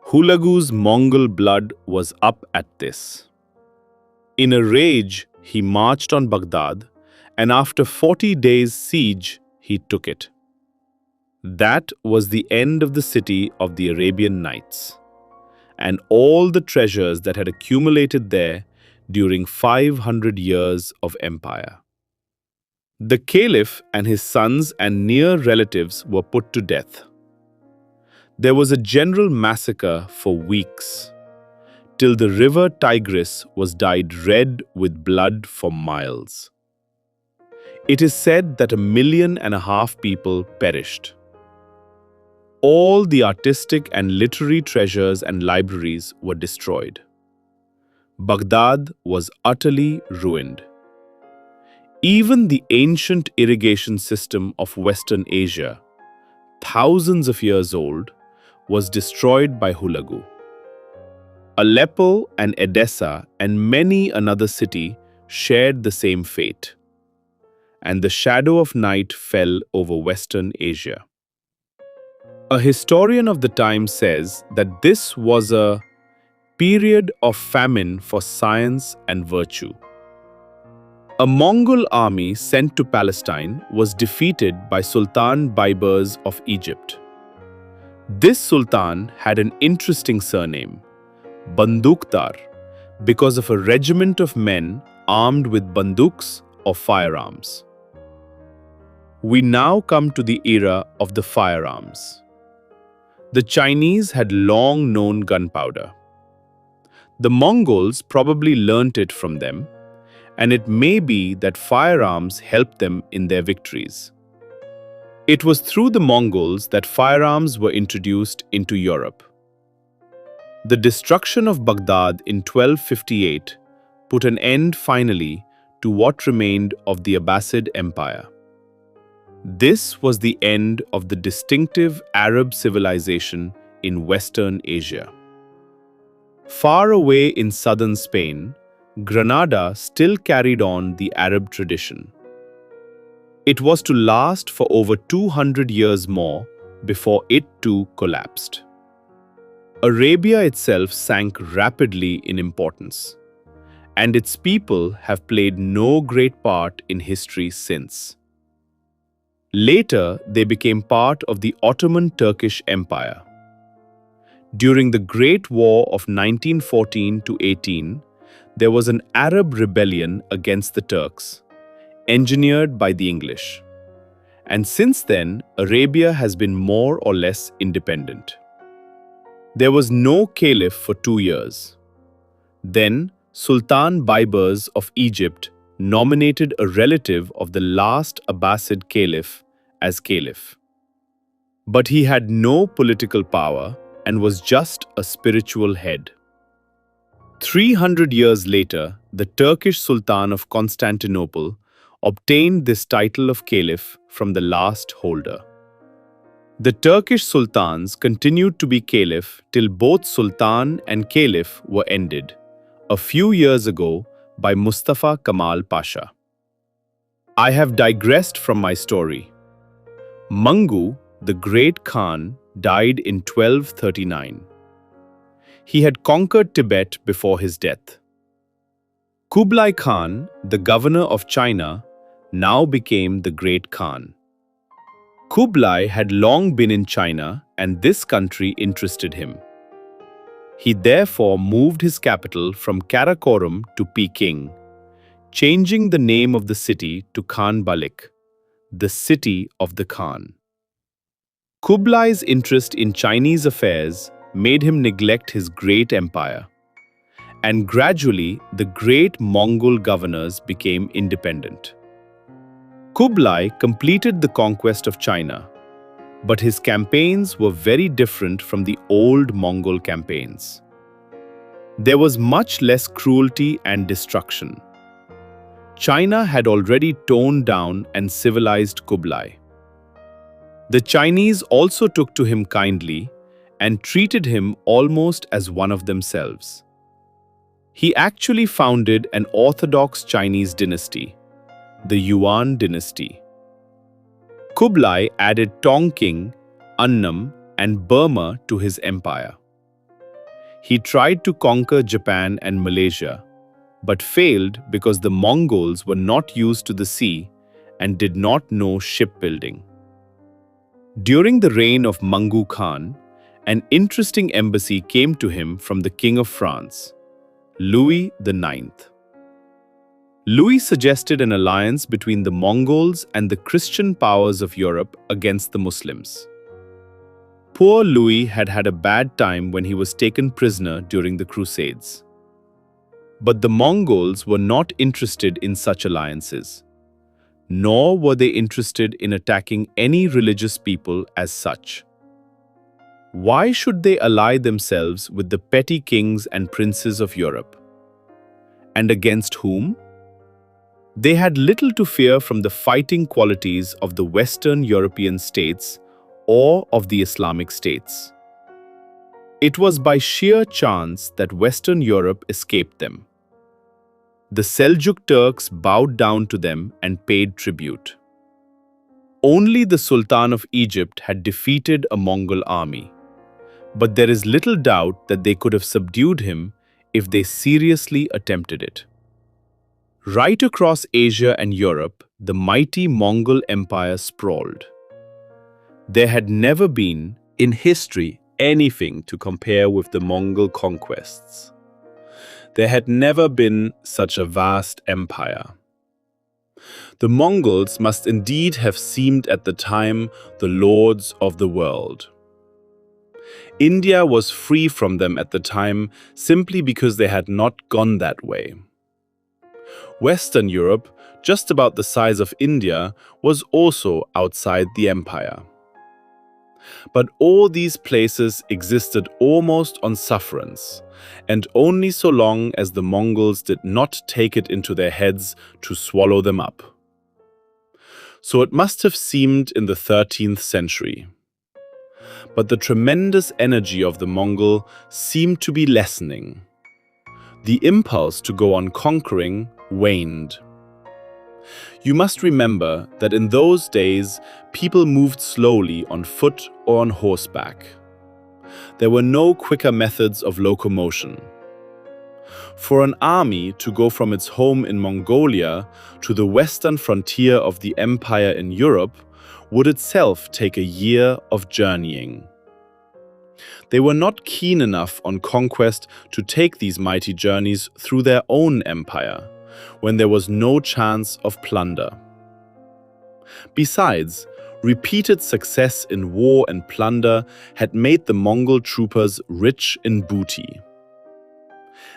Hulagu's Mongol blood was up at this. In a rage, he marched on Baghdad, and after 40 days' siege, he took it. That was the end of the city of the Arabian Nights, and all the treasures that had accumulated there during 500 years of empire. The Caliph and his sons and near relatives were put to death. There was a general massacre for weeks, till the river Tigris was dyed red with blood for miles. It is said that 1.5 million people perished. All the artistic and literary treasures and libraries were destroyed. Baghdad was utterly ruined. Even the ancient irrigation system of Western Asia, thousands of years old, was destroyed by Hulagu. Aleppo and Edessa and many another city shared the same fate, and the shadow of night fell over Western Asia. A historian of the time says that this was a period of famine for science and virtue. A Mongol army sent to Palestine was defeated by Sultan Baibars of Egypt. This sultan had an interesting surname, Bandukdar, because of a regiment of men armed with banduks or firearms. We now come to the era of the firearms. The Chinese had long known gunpowder. The Mongols probably learnt it from them, and it may be that firearms helped them in their victories. It was through the Mongols that firearms were introduced into Europe. The destruction of Baghdad in 1258 put an end finally to what remained of the Abbasid Empire. This was the end of the distinctive Arab civilization in Western Asia. Far away in southern Spain, Granada still carried on the Arab tradition. It was to last for over 200 years more before it too collapsed. Arabia itself sank rapidly in importance, and its people have played no great part in history since. Later, they became part of the Ottoman Turkish Empire. During the Great War of 1914-18, there was an Arab rebellion against the Turks, engineered by the English, and since then, Arabia has been more or less independent. There was no caliph for 2 years. Then, Sultan Baibars of Egypt nominated a relative of the last Abbasid caliph as caliph. But he had no political power and was just a spiritual head. 300 years later, the Turkish Sultan of Constantinople obtained this title of caliph from the last holder. The Turkish sultans continued to be caliph till both sultan and caliph were ended, a few years ago by Mustafa Kemal Pasha. I have digressed from my story. Mangu, the great Khan, died in 1239. He had conquered Tibet before his death. Kublai Khan, the governor of China, now became the great Khan. Kublai had long been in China and this country interested him. He therefore moved his capital from Karakoram to Peking, changing the name of the city to Khanbalik, the city of the Khan. Kublai's interest in Chinese affairs made him neglect his great empire, and gradually the great Mongol governors became independent. Kublai completed the conquest of China, but his campaigns were very different from the old Mongol campaigns. There was much less cruelty and destruction. China had already toned down and civilized Kublai. The Chinese also took to him kindly and treated him almost as one of themselves. He actually founded an orthodox Chinese dynasty, the Yuan dynasty. Kublai added Tongking, Annam, and Burma to his empire. He tried to conquer Japan and Malaysia, but failed because the Mongols were not used to the sea and did not know shipbuilding. During the reign of Mangu Khan, an interesting embassy came to him from the King of France, Louis IX. Louis suggested an alliance between the Mongols and the Christian powers of Europe against the Muslims. Poor Louis had had a bad time when he was taken prisoner during the Crusades. But the Mongols were not interested in such alliances, nor were they interested in attacking any religious people as such. Why should they ally themselves with the petty kings and princes of Europe? And against whom? They had little to fear from the fighting qualities of the Western European states or of the Islamic states. It was by sheer chance that Western Europe escaped them. The Seljuk Turks bowed down to them and paid tribute. Only the Sultan of Egypt had defeated a Mongol army, but there is little doubt that they could have subdued him if they seriously attempted it. Right across Asia and Europe, the mighty Mongol Empire sprawled. There had never been, in history, anything to compare with the Mongol conquests. There had never been such a vast empire. The Mongols must indeed have seemed at the time the lords of the world. India was free from them at the time simply because they had not gone that way. Western Europe, just about the size of India, was also outside the empire. But all these places existed almost on sufferance, and only so long as the Mongols did not take it into their heads to swallow them up. So it must have seemed in the 13th century. But the tremendous energy of the Mongol seemed to be lessening. The impulse to go on conquering waned. You must remember that in those days, people moved slowly on foot or on horseback. There were no quicker methods of locomotion. For an army to go from its home in Mongolia to the western frontier of the empire in Europe would itself take a year of journeying. They were not keen enough on conquest to take these mighty journeys through their own empire, when there was no chance of plunder. Besides, Repeated success in war and plunder had made the Mongol troopers rich in booty.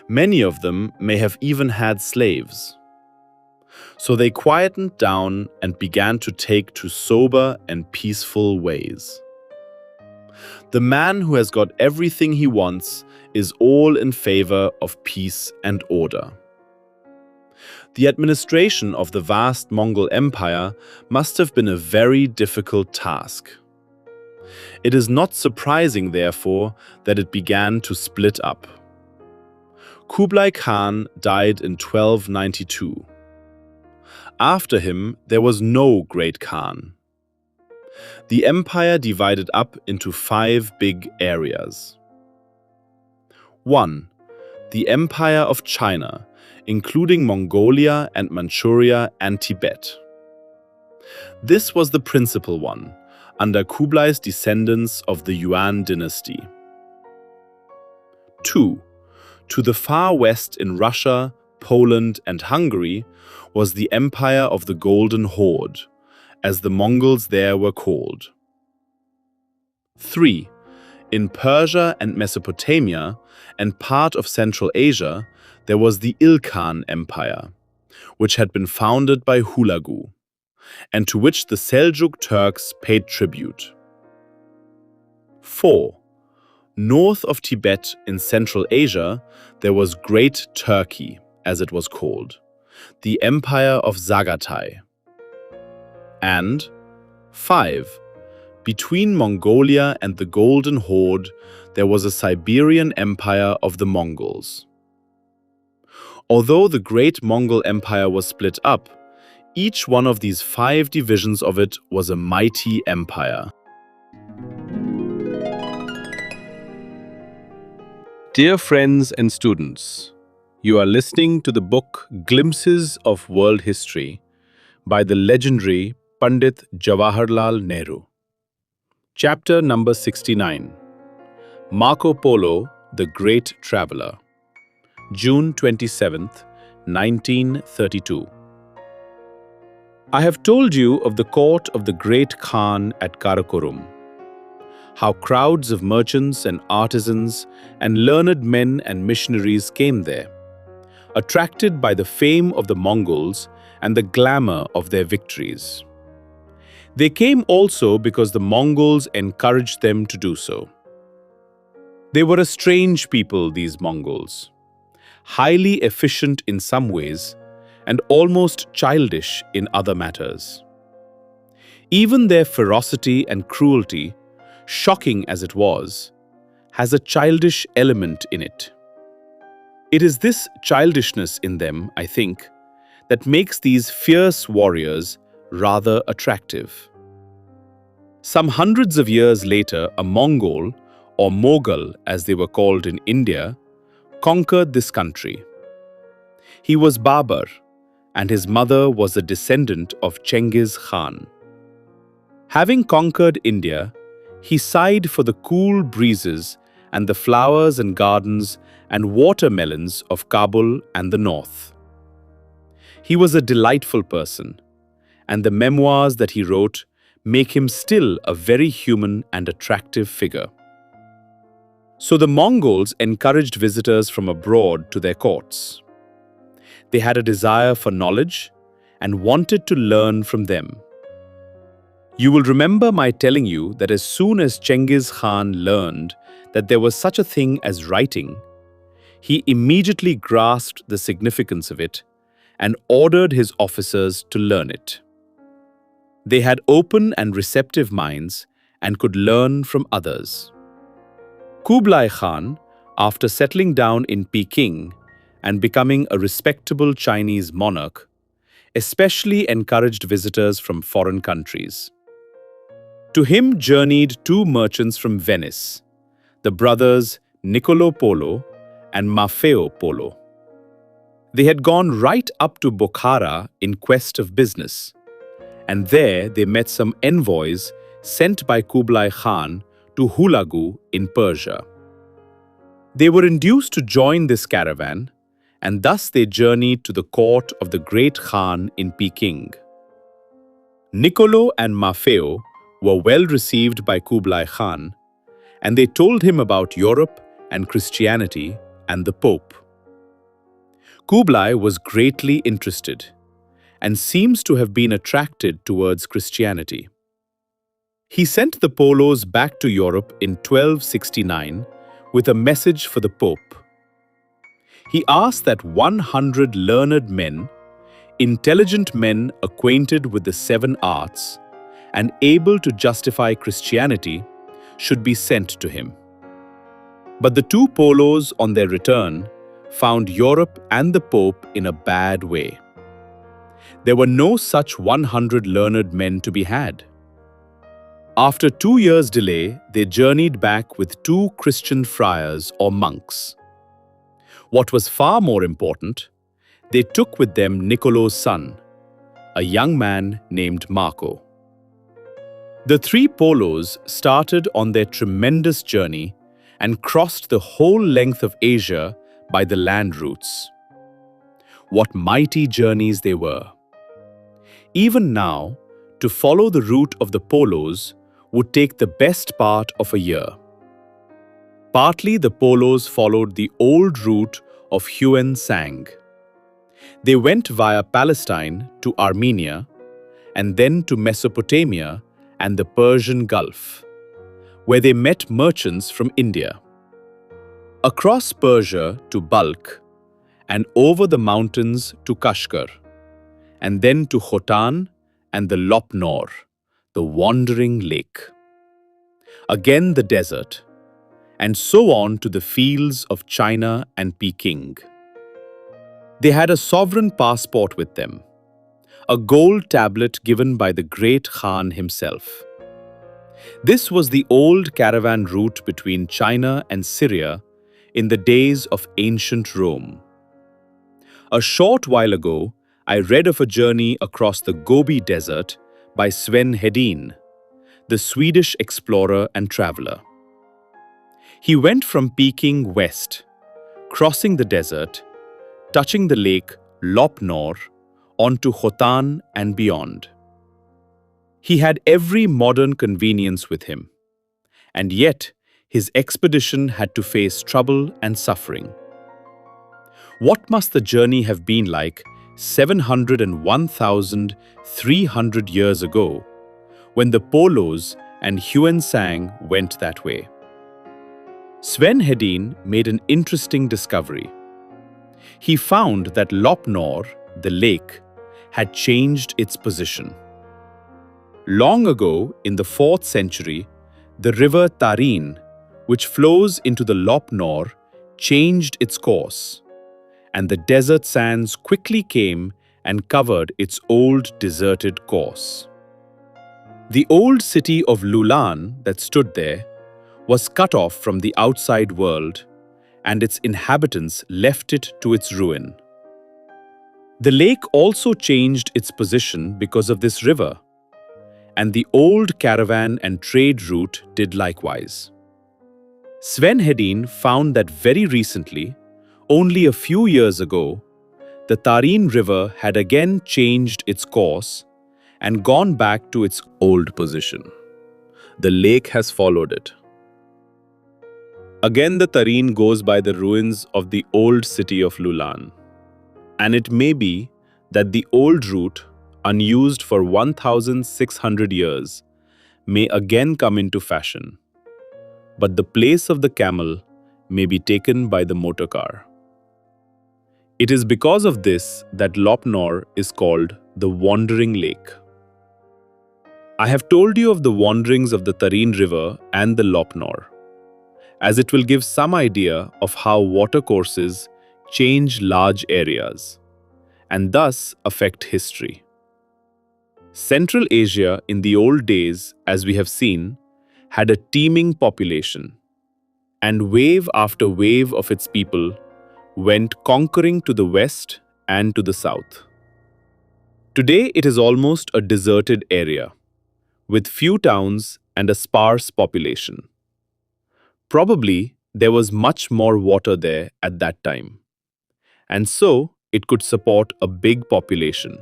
Many of them may have even had slaves. So they quietened down and began to take to sober and peaceful ways. The man who has got everything he wants is all in favor of peace and order. The administration of the vast Mongol Empire must have been a very difficult task. It is not surprising, therefore, that it began to split up. Kublai Khan died in 1292. After him, there was no great Khan. The empire divided up into 5 big areas. 1. The Empire of China, including Mongolia and Manchuria and Tibet. This was the principal one, under Kublai's descendants of the Yuan dynasty. 2. To the far west in Russia, Poland and Hungary was the Empire of the Golden Horde, as the Mongols there were called. 3. In Persia and Mesopotamia and part of Central Asia, there was the Ilkhan Empire, which had been founded by Hulagu, and to which the Seljuk Turks paid tribute. 4. North of Tibet in Central Asia, there was Great Turkey, as it was called, the Empire of Zagatai. And 5. Between Mongolia and the Golden Horde, there was a Siberian Empire of the Mongols. Although the great Mongol Empire was split up, each one of these 5 divisions of it was a mighty empire. Dear friends and students, you are listening to the book Glimpses of World History by the legendary Pandit Jawaharlal Nehru. Chapter number 69. Marco Polo, the Great Traveler. June 27th, 1932. I have told you of the court of the Great Khan at Karakorum. How crowds of merchants and artisans and learned men and missionaries came there, attracted by the fame of the Mongols and the glamour of their victories. They came also because the Mongols encouraged them to do so. They were a strange people, these Mongols, highly efficient in some ways and almost childish in other matters. Even their ferocity and cruelty, shocking as it was, has a childish element in it. It is this childishness in them, I think, that makes these fierce warriors rather attractive. Some hundreds of years later, a Mongol, or Mughal as they were called in India, conquered this country. He was Babur, and his mother was a descendant of Genghis Khan. Having conquered India, he sighed for the cool breezes and the flowers and gardens and watermelons of Kabul and the north. He was a delightful person, and the memoirs that he wrote make him still a very human and attractive figure. So the Mongols encouraged visitors from abroad to their courts. They had a desire for knowledge and wanted to learn from them. You will remember my telling you that as soon as Genghis Khan learned that there was such a thing as writing, he immediately grasped the significance of it and ordered his officers to learn it. They had open and receptive minds and could learn from others. Kublai Khan, after settling down in Peking and becoming a respectable Chinese monarch, especially encouraged visitors from foreign countries. To him journeyed 2 merchants from Venice, the brothers Niccolo Polo and Maffeo Polo. They had gone right up to Bukhara in quest of business, and there they met some envoys sent by Kublai Khan to Hulagu in Persia. They were induced to join this caravan, and thus they journeyed to the court of the Great Khan in Peking. Niccolo and Maffeo were well received by Kublai Khan, and they told him about Europe and Christianity and the Pope. Kublai was greatly interested and seems to have been attracted towards Christianity. He sent the Polos back to Europe in 1269 with a message for the Pope. He asked that 100 learned men, intelligent men acquainted with the 7 arts, and able to justify Christianity, should be sent to him. But the 2 Polos on their return found Europe and the Pope in a bad way. There were no such 100 learned men to be had. After 2 years' delay, they journeyed back with 2 Christian friars or monks. What was far more important, they took with them Niccolo's son, a young man named Marco. The 3 Polos started on their tremendous journey and crossed the whole length of Asia by the land routes. What mighty journeys they were! Even now, to follow the route of the Polos would take the best part of a year. Partly the Polos followed the old route of Huan Sang. They went via Palestine to Armenia and then to Mesopotamia and the Persian Gulf, where they met merchants from India. Across Persia to Balkh and over the mountains to Kashgar, and then to Khotan and the Lop Nor, the wandering lake. Again the desert, and so on to the fields of China and Peking. They had a sovereign passport with them, a gold tablet given by the great Khan himself. This was the old caravan route between China and Syria in the days of ancient Rome. A short while ago, I read of a journey across the Gobi Desert by Sven Hedin, the Swedish explorer and traveler. He went from Peking west, crossing the desert, touching the lake Lop Nor, onto Khotan and beyond. He had every modern convenience with him, and yet his expedition had to face trouble and suffering. What must the journey have been like 701,300 years ago, when the Polos and Huan Sang went that way? Sven Hedin made an interesting discovery. He found that Lop Nor, the lake, had changed its position. Long ago, in the 4th century, the river Tarin, which flows into the Lop Nor, changed its course, and the desert sands quickly came and covered its old deserted course. The old city of Lulan that stood there was cut off from the outside world, and its inhabitants left it to its ruin. The lake also changed its position because of this river, and the old caravan and trade route did likewise. Sven Hedin found that very recently, only a few years ago, the Tarin River had again changed its course and gone back to its old position. The lake has followed it. Again the Tarin goes by the ruins of the old city of Lulan, and it may be that the old route, unused for 1,600 years, may again come into fashion, but the place of the camel may be taken by the motor car. It is because of this that Lop Nor is called the Wandering Lake. I have told you of the wanderings of the Tarin River and the Lop Nor, as it will give some idea of how watercourses change large areas, and thus affect history. Central Asia in the old days, as we have seen, had a teeming population, and wave after wave of its people went conquering to the west and to the south. Today it is almost a deserted area, with few towns and a sparse population. Probably there was much more water there at that time, and so it could support a big population.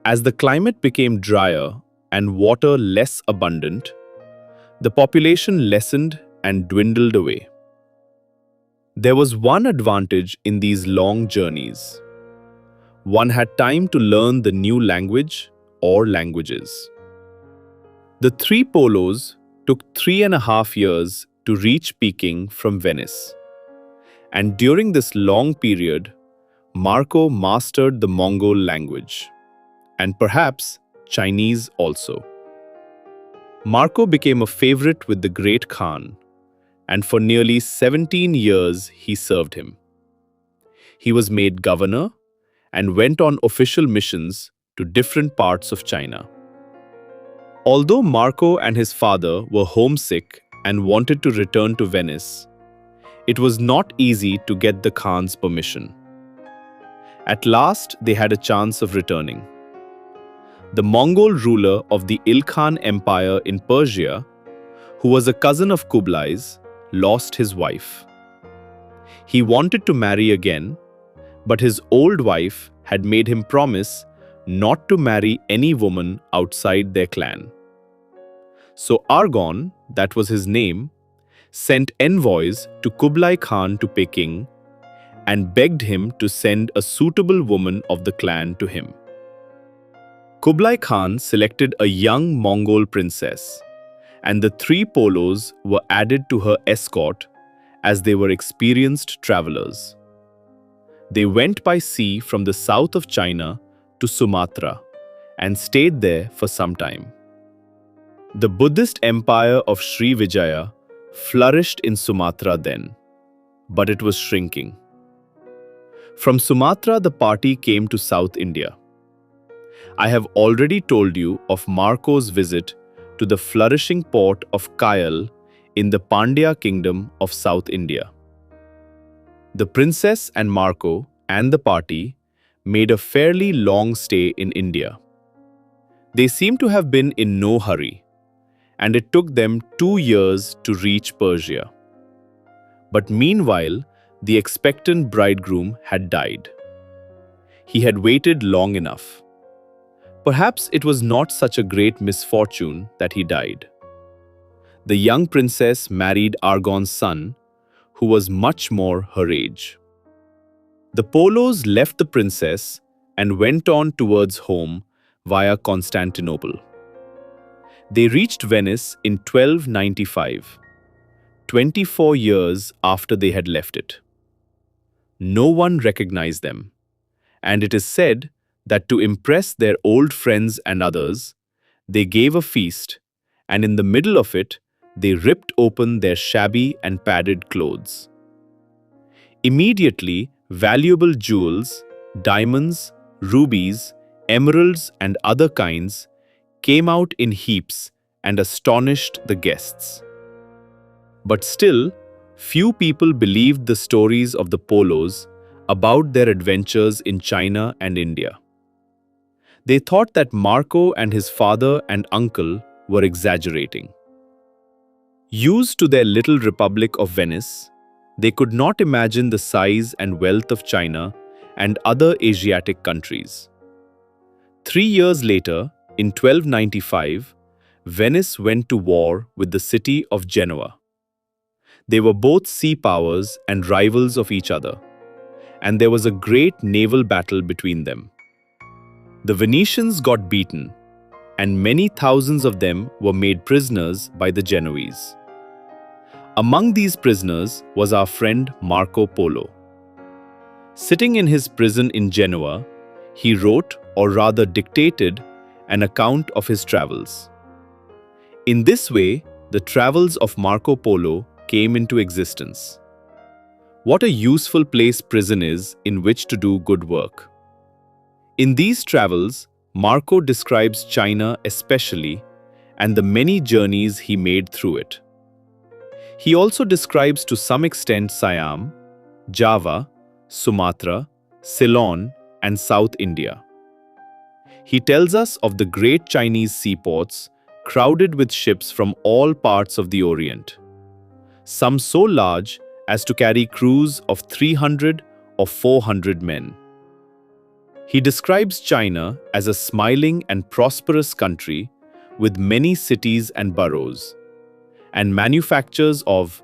As the climate became drier and water less abundant, the population lessened and dwindled away. There was one advantage in these long journeys. One had time to learn the new language or languages. The three polos took 3.5 years to reach Peking from Venice. And during this long period, Marco mastered the Mongol language, and perhaps Chinese also. Marco became a favorite with the great Khan, and for nearly 17 years he served him. He was made governor and went on official missions to different parts of China. Although Marco and his father were homesick and wanted to return to Venice, it was not easy to get the Khan's permission. At last, they had a chance of returning. The Mongol ruler of the Ilkhan Empire in Persia, who was a cousin of Kublai's, lost his wife. He wanted to marry again, but his old wife had made him promise not to marry any woman outside their clan. So Arghun, that was his name, sent envoys to Kublai Khan to Peking and begged him to send a suitable woman of the clan to him. Kublai Khan selected a young Mongol princess, and the three polos were added to her escort as they were experienced travelers. They went by sea from the south of China to Sumatra and stayed there for some time. The Buddhist empire of Sri Vijaya flourished in Sumatra then, but it was shrinking. From Sumatra, the party came to South India. I have already told you of Marco's visit to the flourishing port of Kayal in the Pandya kingdom of South India. The princess and Marco and the party made a fairly long stay in India. They seem to have been in no hurry, and it took them 2 years to reach Persia. But meanwhile, the expectant bridegroom had died. He had waited long enough. Perhaps it was not such a great misfortune that he died. The young princess married Arghun's son, who was much more her age. The Polos left the princess and went on towards home via Constantinople. They reached Venice in 1295, 24 years after they had left it. No one recognized them, and it is said that to impress their old friends and others, they gave a feast, and in the middle of it, they ripped open their shabby and padded clothes. Immediately, valuable jewels, diamonds, rubies, emeralds, and other kinds came out in heaps and astonished the guests. But still, few people believed the stories of the Polos about their adventures in China and India. They thought that Marco and his father and uncle were exaggerating. Used to their little Republic of Venice, they could not imagine the size and wealth of China and other Asiatic countries. 3 years later, in 1295, Venice went to war with the city of Genoa. They were both sea powers and rivals of each other, and there was a great naval battle between them. The Venetians got beaten, and many thousands of them were made prisoners by the Genoese. Among these prisoners was our friend Marco Polo. Sitting in his prison in Genoa, he wrote, or rather dictated, an account of his travels. In this way, the travels of Marco Polo came into existence. What a useful place prison is in which to do good work. In these travels, Marco describes China especially and the many journeys he made through it. He also describes to some extent Siam, Java, Sumatra, Ceylon, and South India. He tells us of the great Chinese seaports crowded with ships from all parts of the Orient, some so large as to carry crews of 300 or 400 men. He describes China as a smiling and prosperous country with many cities and boroughs, and manufactures of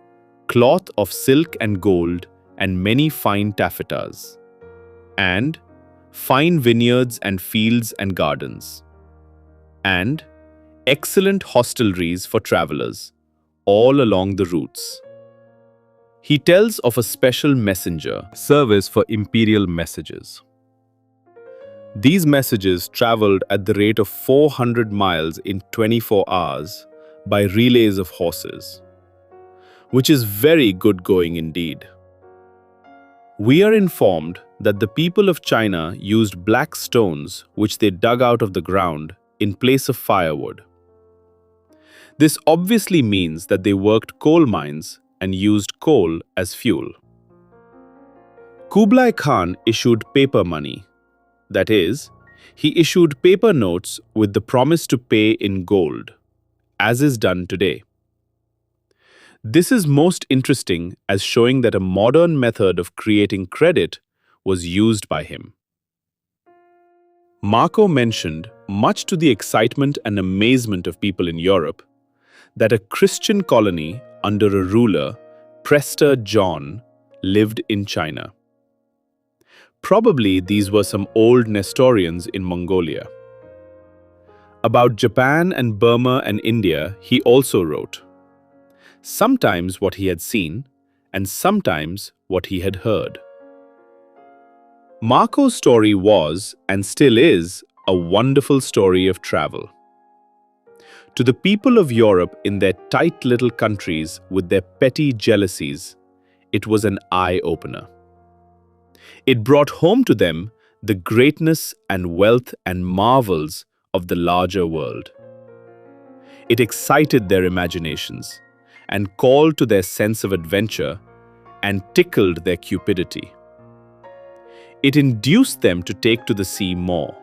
cloth of silk and gold and many fine taffetas, and fine vineyards and fields and gardens, and excellent hostelries for travelers, all along the routes. He tells of a special messenger service for imperial messages. These messages traveled at the rate of 400 miles in 24 hours by relays of horses, which is very good going indeed. We are informed that the people of China used black stones which they dug out of the ground in place of firewood. This obviously means that they worked coal mines and used coal as fuel. Kublai Khan issued paper money. That is, he issued paper notes with the promise to pay in gold, as is done today. This is most interesting as showing that a modern method of creating credit was used by him. Marco mentioned, much to the excitement and amazement of people in Europe, that a Christian colony under a ruler, Prester John, lived in China. Probably these were some old Nestorians in Mongolia. About Japan and Burma and India, he also wrote, sometimes what he had seen, and sometimes what he had heard. Marco's story was, and still is, a wonderful story of travel. To the people of Europe in their tight little countries with their petty jealousies, it was an eye-opener. It brought home to them the greatness and wealth and marvels of the larger world. It excited their imaginations and called to their sense of adventure and tickled their cupidity. It induced them to take to the sea more.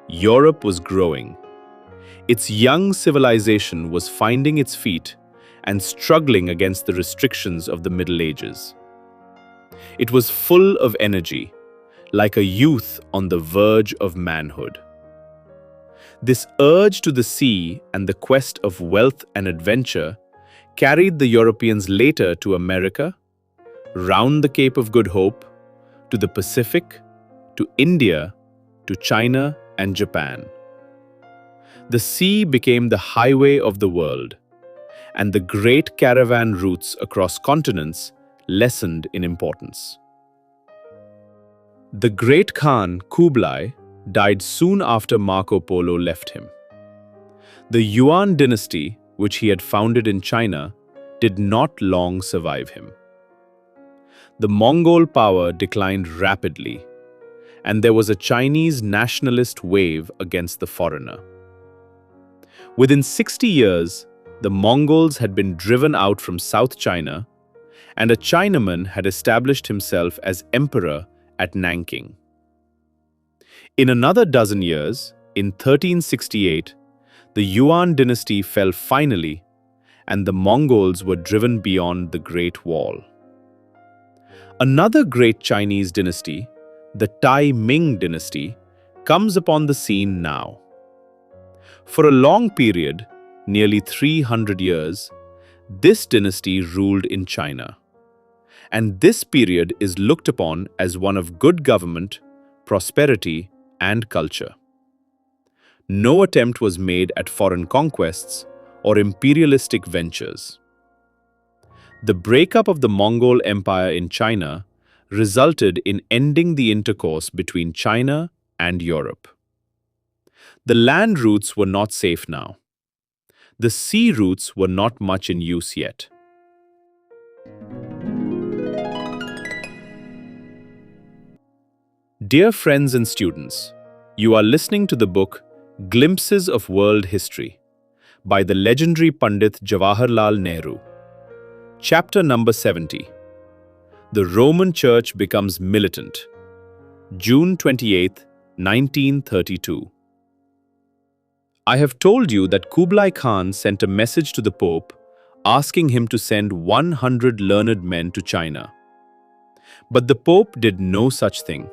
Europe was growing. Its young civilization was finding its feet and struggling against the restrictions of the Middle Ages. It was full of energy, like a youth on the verge of manhood. This urge to the sea and the quest of wealth and adventure carried the Europeans later to America, round the Cape of Good Hope, to the Pacific, to India, to China and Japan. The sea became the highway of the world, and the great caravan routes across continents lessened in importance. The great Khan, Kublai, died soon after Marco Polo left him. The Yuan dynasty, which he had founded in China, did not long survive him. The Mongol power declined rapidly, and there was a Chinese nationalist wave against the foreigner. Within 60 years, the Mongols had been driven out from South China, and a Chinaman had established himself as emperor at Nanking. In another dozen years, in 1368, the Yuan dynasty fell finally, and the Mongols were driven beyond the Great Wall. Another great Chinese dynasty, the Tai Ming dynasty, comes upon the scene now. For a long period, nearly 300 years, this dynasty ruled in China. And this period is looked upon as one of good government, prosperity, and culture. No attempt was made at foreign conquests or imperialistic ventures. The breakup of the Mongol Empire in China resulted in ending the intercourse between China and Europe. The land routes were not safe now. The sea routes were not much in use yet. Dear friends and students, you are listening to the book Glimpses of World History by the legendary Pandit Jawaharlal Nehru. Chapter number 70. The Roman Church becomes militant. June 28, 1932. I have told you that Kublai Khan sent a message to the Pope asking him to send 100 learned men to China. But the Pope did no such thing.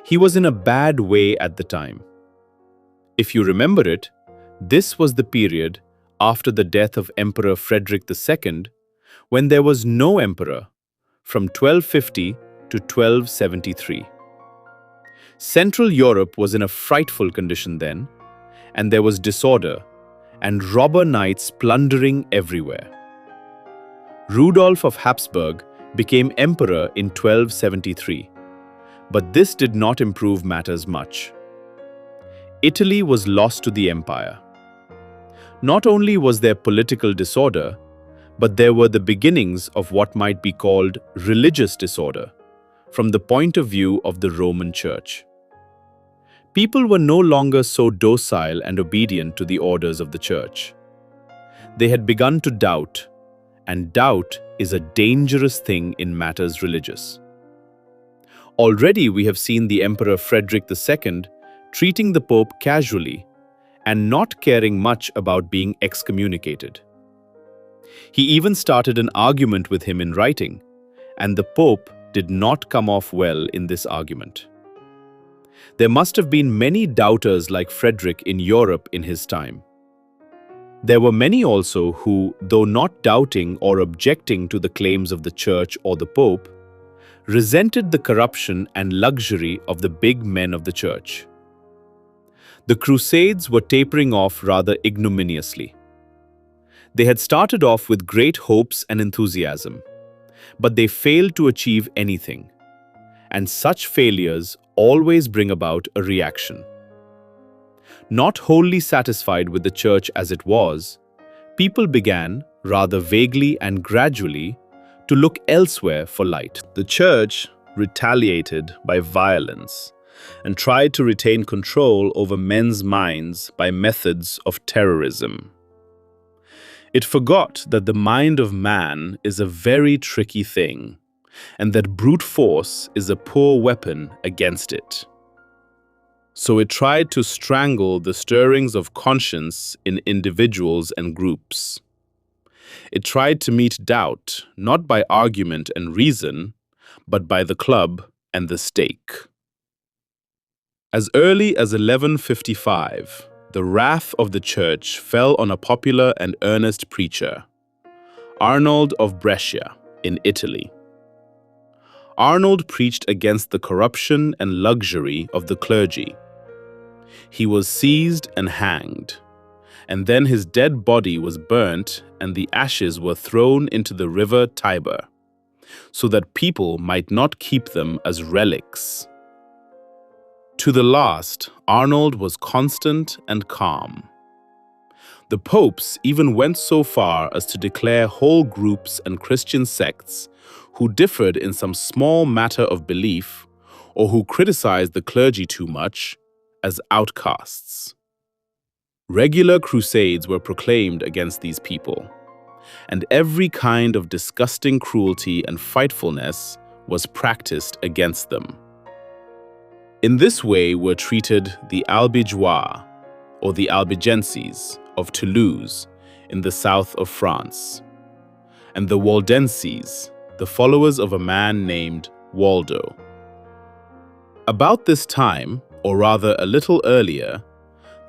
He was in a bad way at the time. If you remember it, This was the period after the death of Emperor Frederick II, when there was no emperor, from 1250 to 1273. Central Europe was in a frightful condition then, and there was disorder and robber knights plundering everywhere. Rudolf of Habsburg became emperor in 1273, but this did not improve matters much. Italy was lost to the empire. Not only was there political disorder, but there were the beginnings of what might be called religious disorder, from the point of view of the Roman Church. People were no longer so docile and obedient to the orders of the Church. They had begun to doubt, and doubt is a dangerous thing in matters religious. Already we have seen the Emperor Frederick II treating the Pope casually and not caring much about being excommunicated. He even started an argument with him in writing, and the Pope did not come off well in this argument. There must have been many doubters like Frederick in Europe in his time. There were many also who, though not doubting or objecting to the claims of the Church or the Pope, resented the corruption and luxury of the big men of the Church. The Crusades were tapering off rather ignominiously. They had started off with great hopes and enthusiasm, but they failed to achieve anything, and such failures always bring about a reaction. Not wholly satisfied with the Church as it was, people began, rather vaguely and gradually, to look elsewhere for light. The Church retaliated by violence and tried to retain control over men's minds by methods of terrorism. It forgot that the mind of man is a very tricky thing, and that brute force is a poor weapon against it. So it tried to strangle the stirrings of conscience in individuals and groups. It tried to meet doubt not by argument and reason, but by the club and the stake. As early as 1155, the wrath of the Church fell on a popular and earnest preacher, Arnold of Brescia, in Italy. Arnold preached against the corruption and luxury of the clergy. He was seized and hanged, and then his dead body was burnt and the ashes were thrown into the river Tiber, so that people might not keep them as relics. To the last, Arnold was constant and calm. The popes even went so far as to declare whole groups and Christian sects who differed in some small matter of belief or who criticized the clergy too much as outcasts. Regular crusades were proclaimed against these people, and every kind of disgusting cruelty and frightfulness was practiced against them. In this way were treated the Albigeois, or the Albigenses, of Toulouse in the south of France, and the Waldenses, the followers of a man named Waldo. About this time, or rather a little earlier,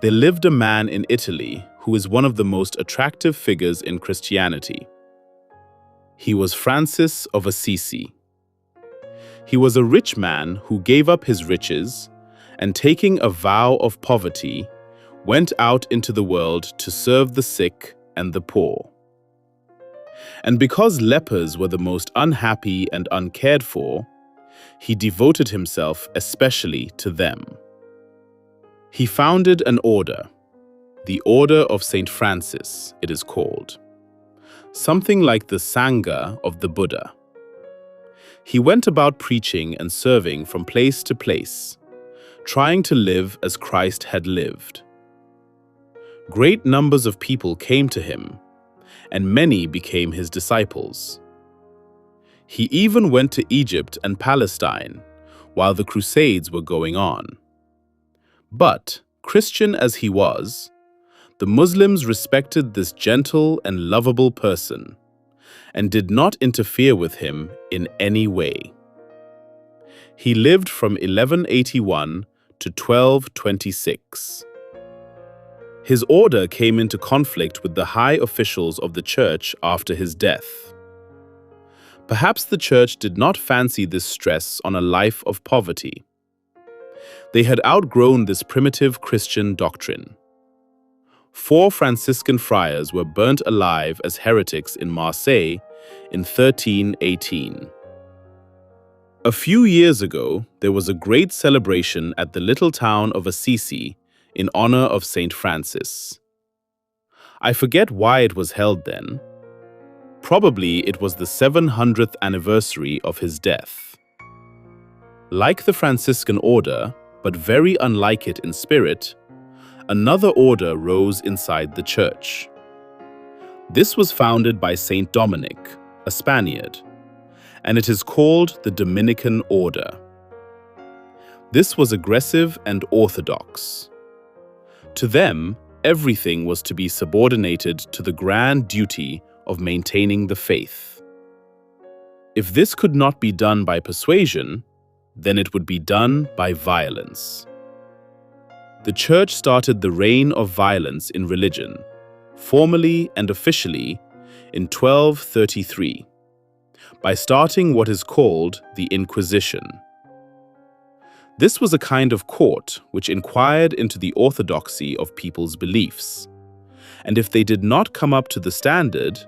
there lived a man in Italy who is one of the most attractive figures in Christianity. He was Francis of Assisi. He was a rich man who gave up his riches and, taking a vow of poverty, went out into the world to serve the sick and the poor. And because lepers were the most unhappy and uncared for, he devoted himself especially to them. He founded an order, the Order of St. Francis, it is called, something like the Sangha of the Buddha. He went about preaching and serving from place to place, trying to live as Christ had lived. Great numbers of people came to him, and many became his disciples. He even went to Egypt and Palestine while the Crusades were going on. But, Christian as he was, the Muslims respected this gentle and lovable person and did not interfere with him in any way. He lived from 1181 to 1226. His order came into conflict with the high officials of the church after his death. Perhaps the church did not fancy this stress on a life of poverty. They had outgrown this primitive Christian doctrine. 4 Franciscan friars were burnt alive as heretics in Marseille in 1318. A few years ago, there was a great celebration at the little town of Assisi in honor of Saint Francis. I forget why it was held then. Probably it was the 700th anniversary of his death. Like the Franciscan order, but very unlike it in spirit, another order rose inside the church. This was founded by Saint Dominic, a Spaniard, and it is called the Dominican order. This was aggressive and orthodox. To them, everything was to be subordinated to the grand duty of maintaining the faith. If this could not be done by persuasion, then it would be done by violence. The church started the reign of violence in religion, formally and officially, in 1233, by starting what is called the Inquisition. This was a kind of court which inquired into the orthodoxy of people's beliefs, and if they did not come up to the standard,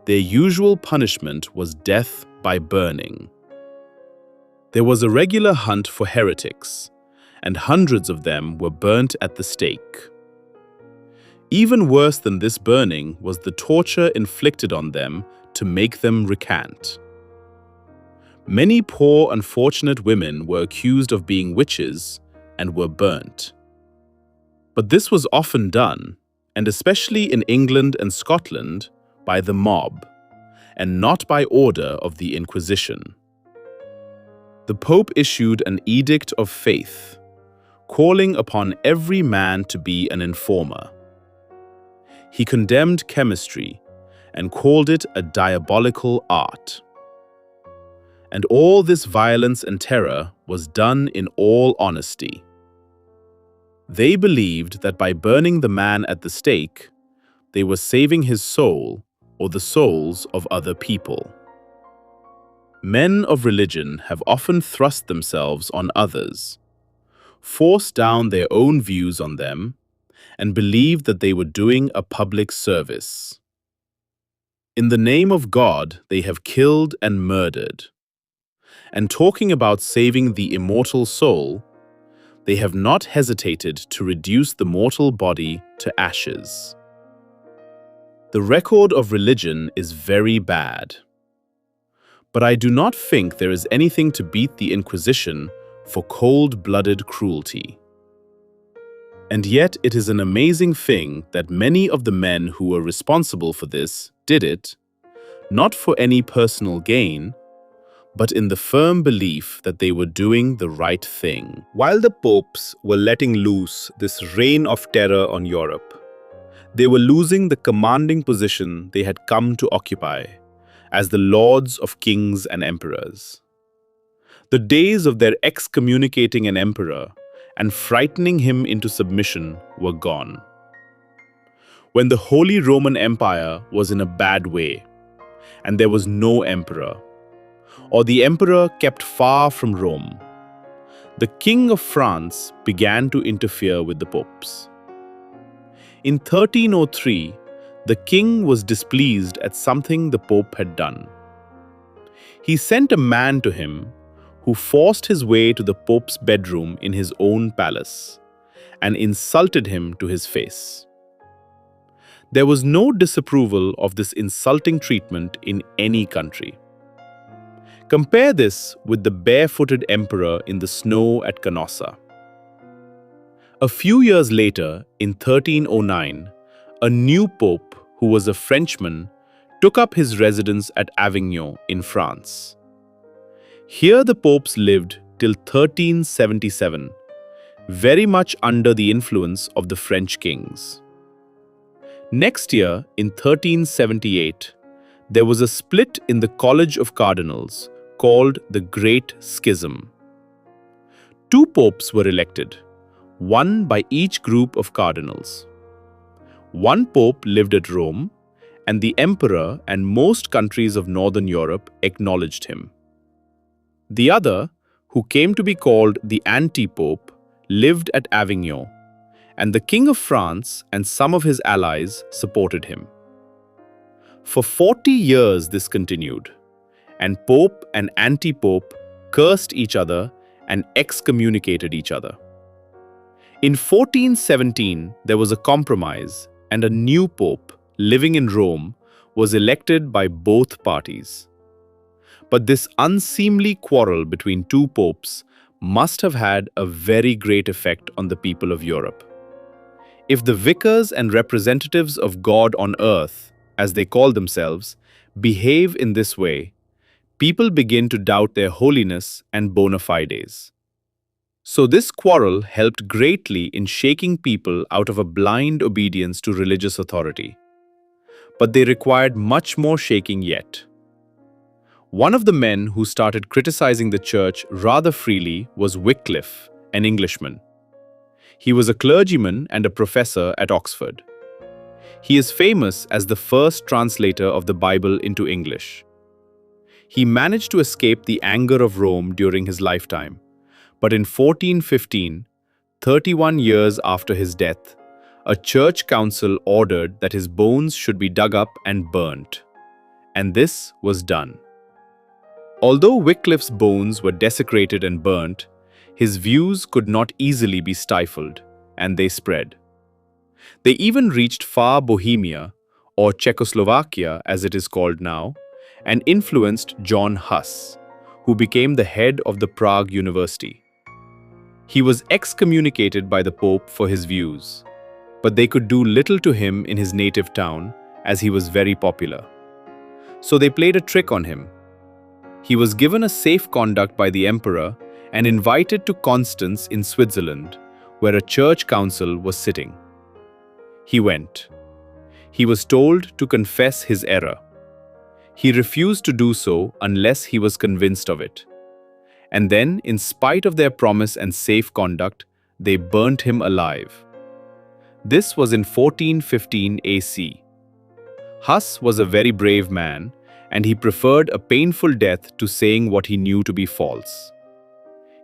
their usual punishment was death by burning. There was a regular hunt for heretics, and hundreds of them were burnt at the stake. Even worse than this burning was the torture inflicted on them to make them recant. Many poor, unfortunate women were accused of being witches and were burnt. But this was often done, and especially in England and Scotland, by the mob, and not by order of the Inquisition. The Pope issued an edict of faith, calling upon every man to be an informer. He condemned chemistry and called it a diabolical art. And all this violence and terror was done in all honesty. They believed that by burning the man at the stake, they were saving his soul or the souls of other people. Men of religion have often thrust themselves on others, forced down their own views on them, and believed that they were doing a public service. In the name of God, they have killed and murdered. And talking about saving the immortal soul, they have not hesitated to reduce the mortal body to ashes. The record of religion is very bad. But I do not think there is anything to beat the Inquisition for cold-blooded cruelty. And yet it is an amazing thing that many of the men who were responsible for this did it, not for any personal gain, but in the firm belief that they were doing the right thing. While the popes were letting loose this reign of terror on Europe, they were losing the commanding position they had come to occupy as the lords of kings and emperors. The days of their excommunicating an emperor and frightening him into submission were gone. When the Holy Roman Empire was in a bad way, and there was no emperor, or the emperor kept far from Rome, the King of France began to interfere with the popes. In 1303, the king was displeased at something the pope had done. He sent a man to him who forced his way to the pope's bedroom in his own palace and insulted him to his face. There was no disapproval of this insulting treatment in any country. Compare this with the barefooted emperor in the snow at Canossa. A few years later, in 1309, a new pope, who was a Frenchman, took up his residence at Avignon in France. Here the popes lived till 1377, very much under the influence of the French kings. Next year, in 1378, there was a split in the College of Cardinals called the Great Schism. 2 popes were elected, one by each group of cardinals. One pope lived at Rome, and the emperor and most countries of northern Europe acknowledged him. The other, who came to be called the anti-pope, lived at Avignon, and the King of France and some of his allies supported him. For 40 years this continued, and pope and anti-pope cursed each other and excommunicated each other. In 1417, there was a compromise, and a new pope, living in Rome, was elected by both parties. But this unseemly quarrel between two popes must have had a very great effect on the people of Europe. If the vicars and representatives of God on earth, as they call themselves, behave in this way, people begin to doubt their holiness and bona fides. So this quarrel helped greatly in shaking people out of a blind obedience to religious authority. But they required much more shaking yet. One of the men who started criticizing the church rather freely was Wycliffe, an Englishman. He was a clergyman and a professor at Oxford. He is famous as the first translator of the Bible into English. He managed to escape the anger of Rome during his lifetime, but in 1415, 31 years after his death, a church council ordered that his bones should be dug up and burnt. And this was done. Although Wycliffe's bones were desecrated and burnt, his views could not easily be stifled, and they spread. They even reached far Bohemia, or Czechoslovakia as it is called now, and influenced Jan Hus, who became the head of the Prague University. He was excommunicated by the Pope for his views, but they could do little to him in his native town as he was very popular. So they played a trick on him. He was given a safe conduct by the emperor and invited to Constance in Switzerland, where a church council was sitting. He went. He was told to confess his error. He refused to do so unless he was convinced of it. And then, in spite of their promise and safe conduct, they burnt him alive. This was in 1415 AC. Hus was a very brave man, and he preferred a painful death to saying what he knew to be false.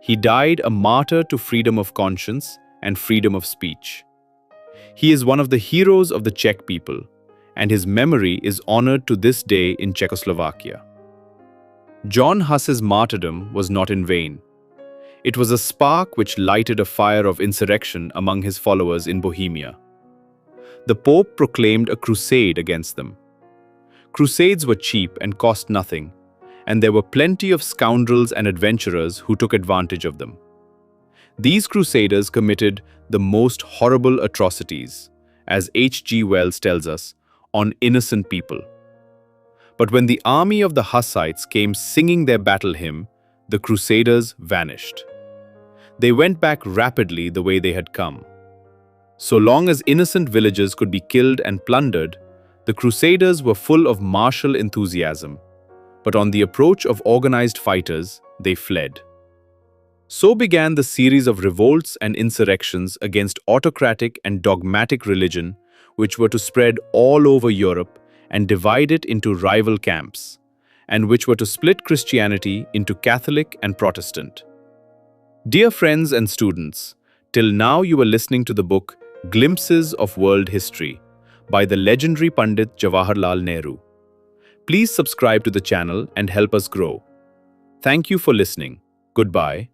He died a martyr to freedom of conscience and freedom of speech. He is one of the heroes of the Czech people, and his memory is honored to this day in Czechoslovakia. Jan Hus's martyrdom was not in vain. It was a spark which lighted a fire of insurrection among his followers in Bohemia. The Pope proclaimed a crusade against them. Crusades were cheap and cost nothing, and there were plenty of scoundrels and adventurers who took advantage of them. These crusaders committed the most horrible atrocities, as H.G. Wells tells us, on innocent people. But when the army of the Hussites came singing their battle hymn, the crusaders vanished. They went back rapidly the way they had come. So long as innocent villagers could be killed and plundered, the crusaders were full of martial enthusiasm. But on the approach of organized fighters, they fled. So began the series of revolts and insurrections against autocratic and dogmatic religion, which were to spread all over Europe and divide it into rival camps, and which were to split Christianity into Catholic and Protestant. Dear friends and students, till now you were listening to the book Glimpses of World History by the legendary Pandit Jawaharlal Nehru. Please subscribe to the channel and help us grow. Thank you for listening. Goodbye.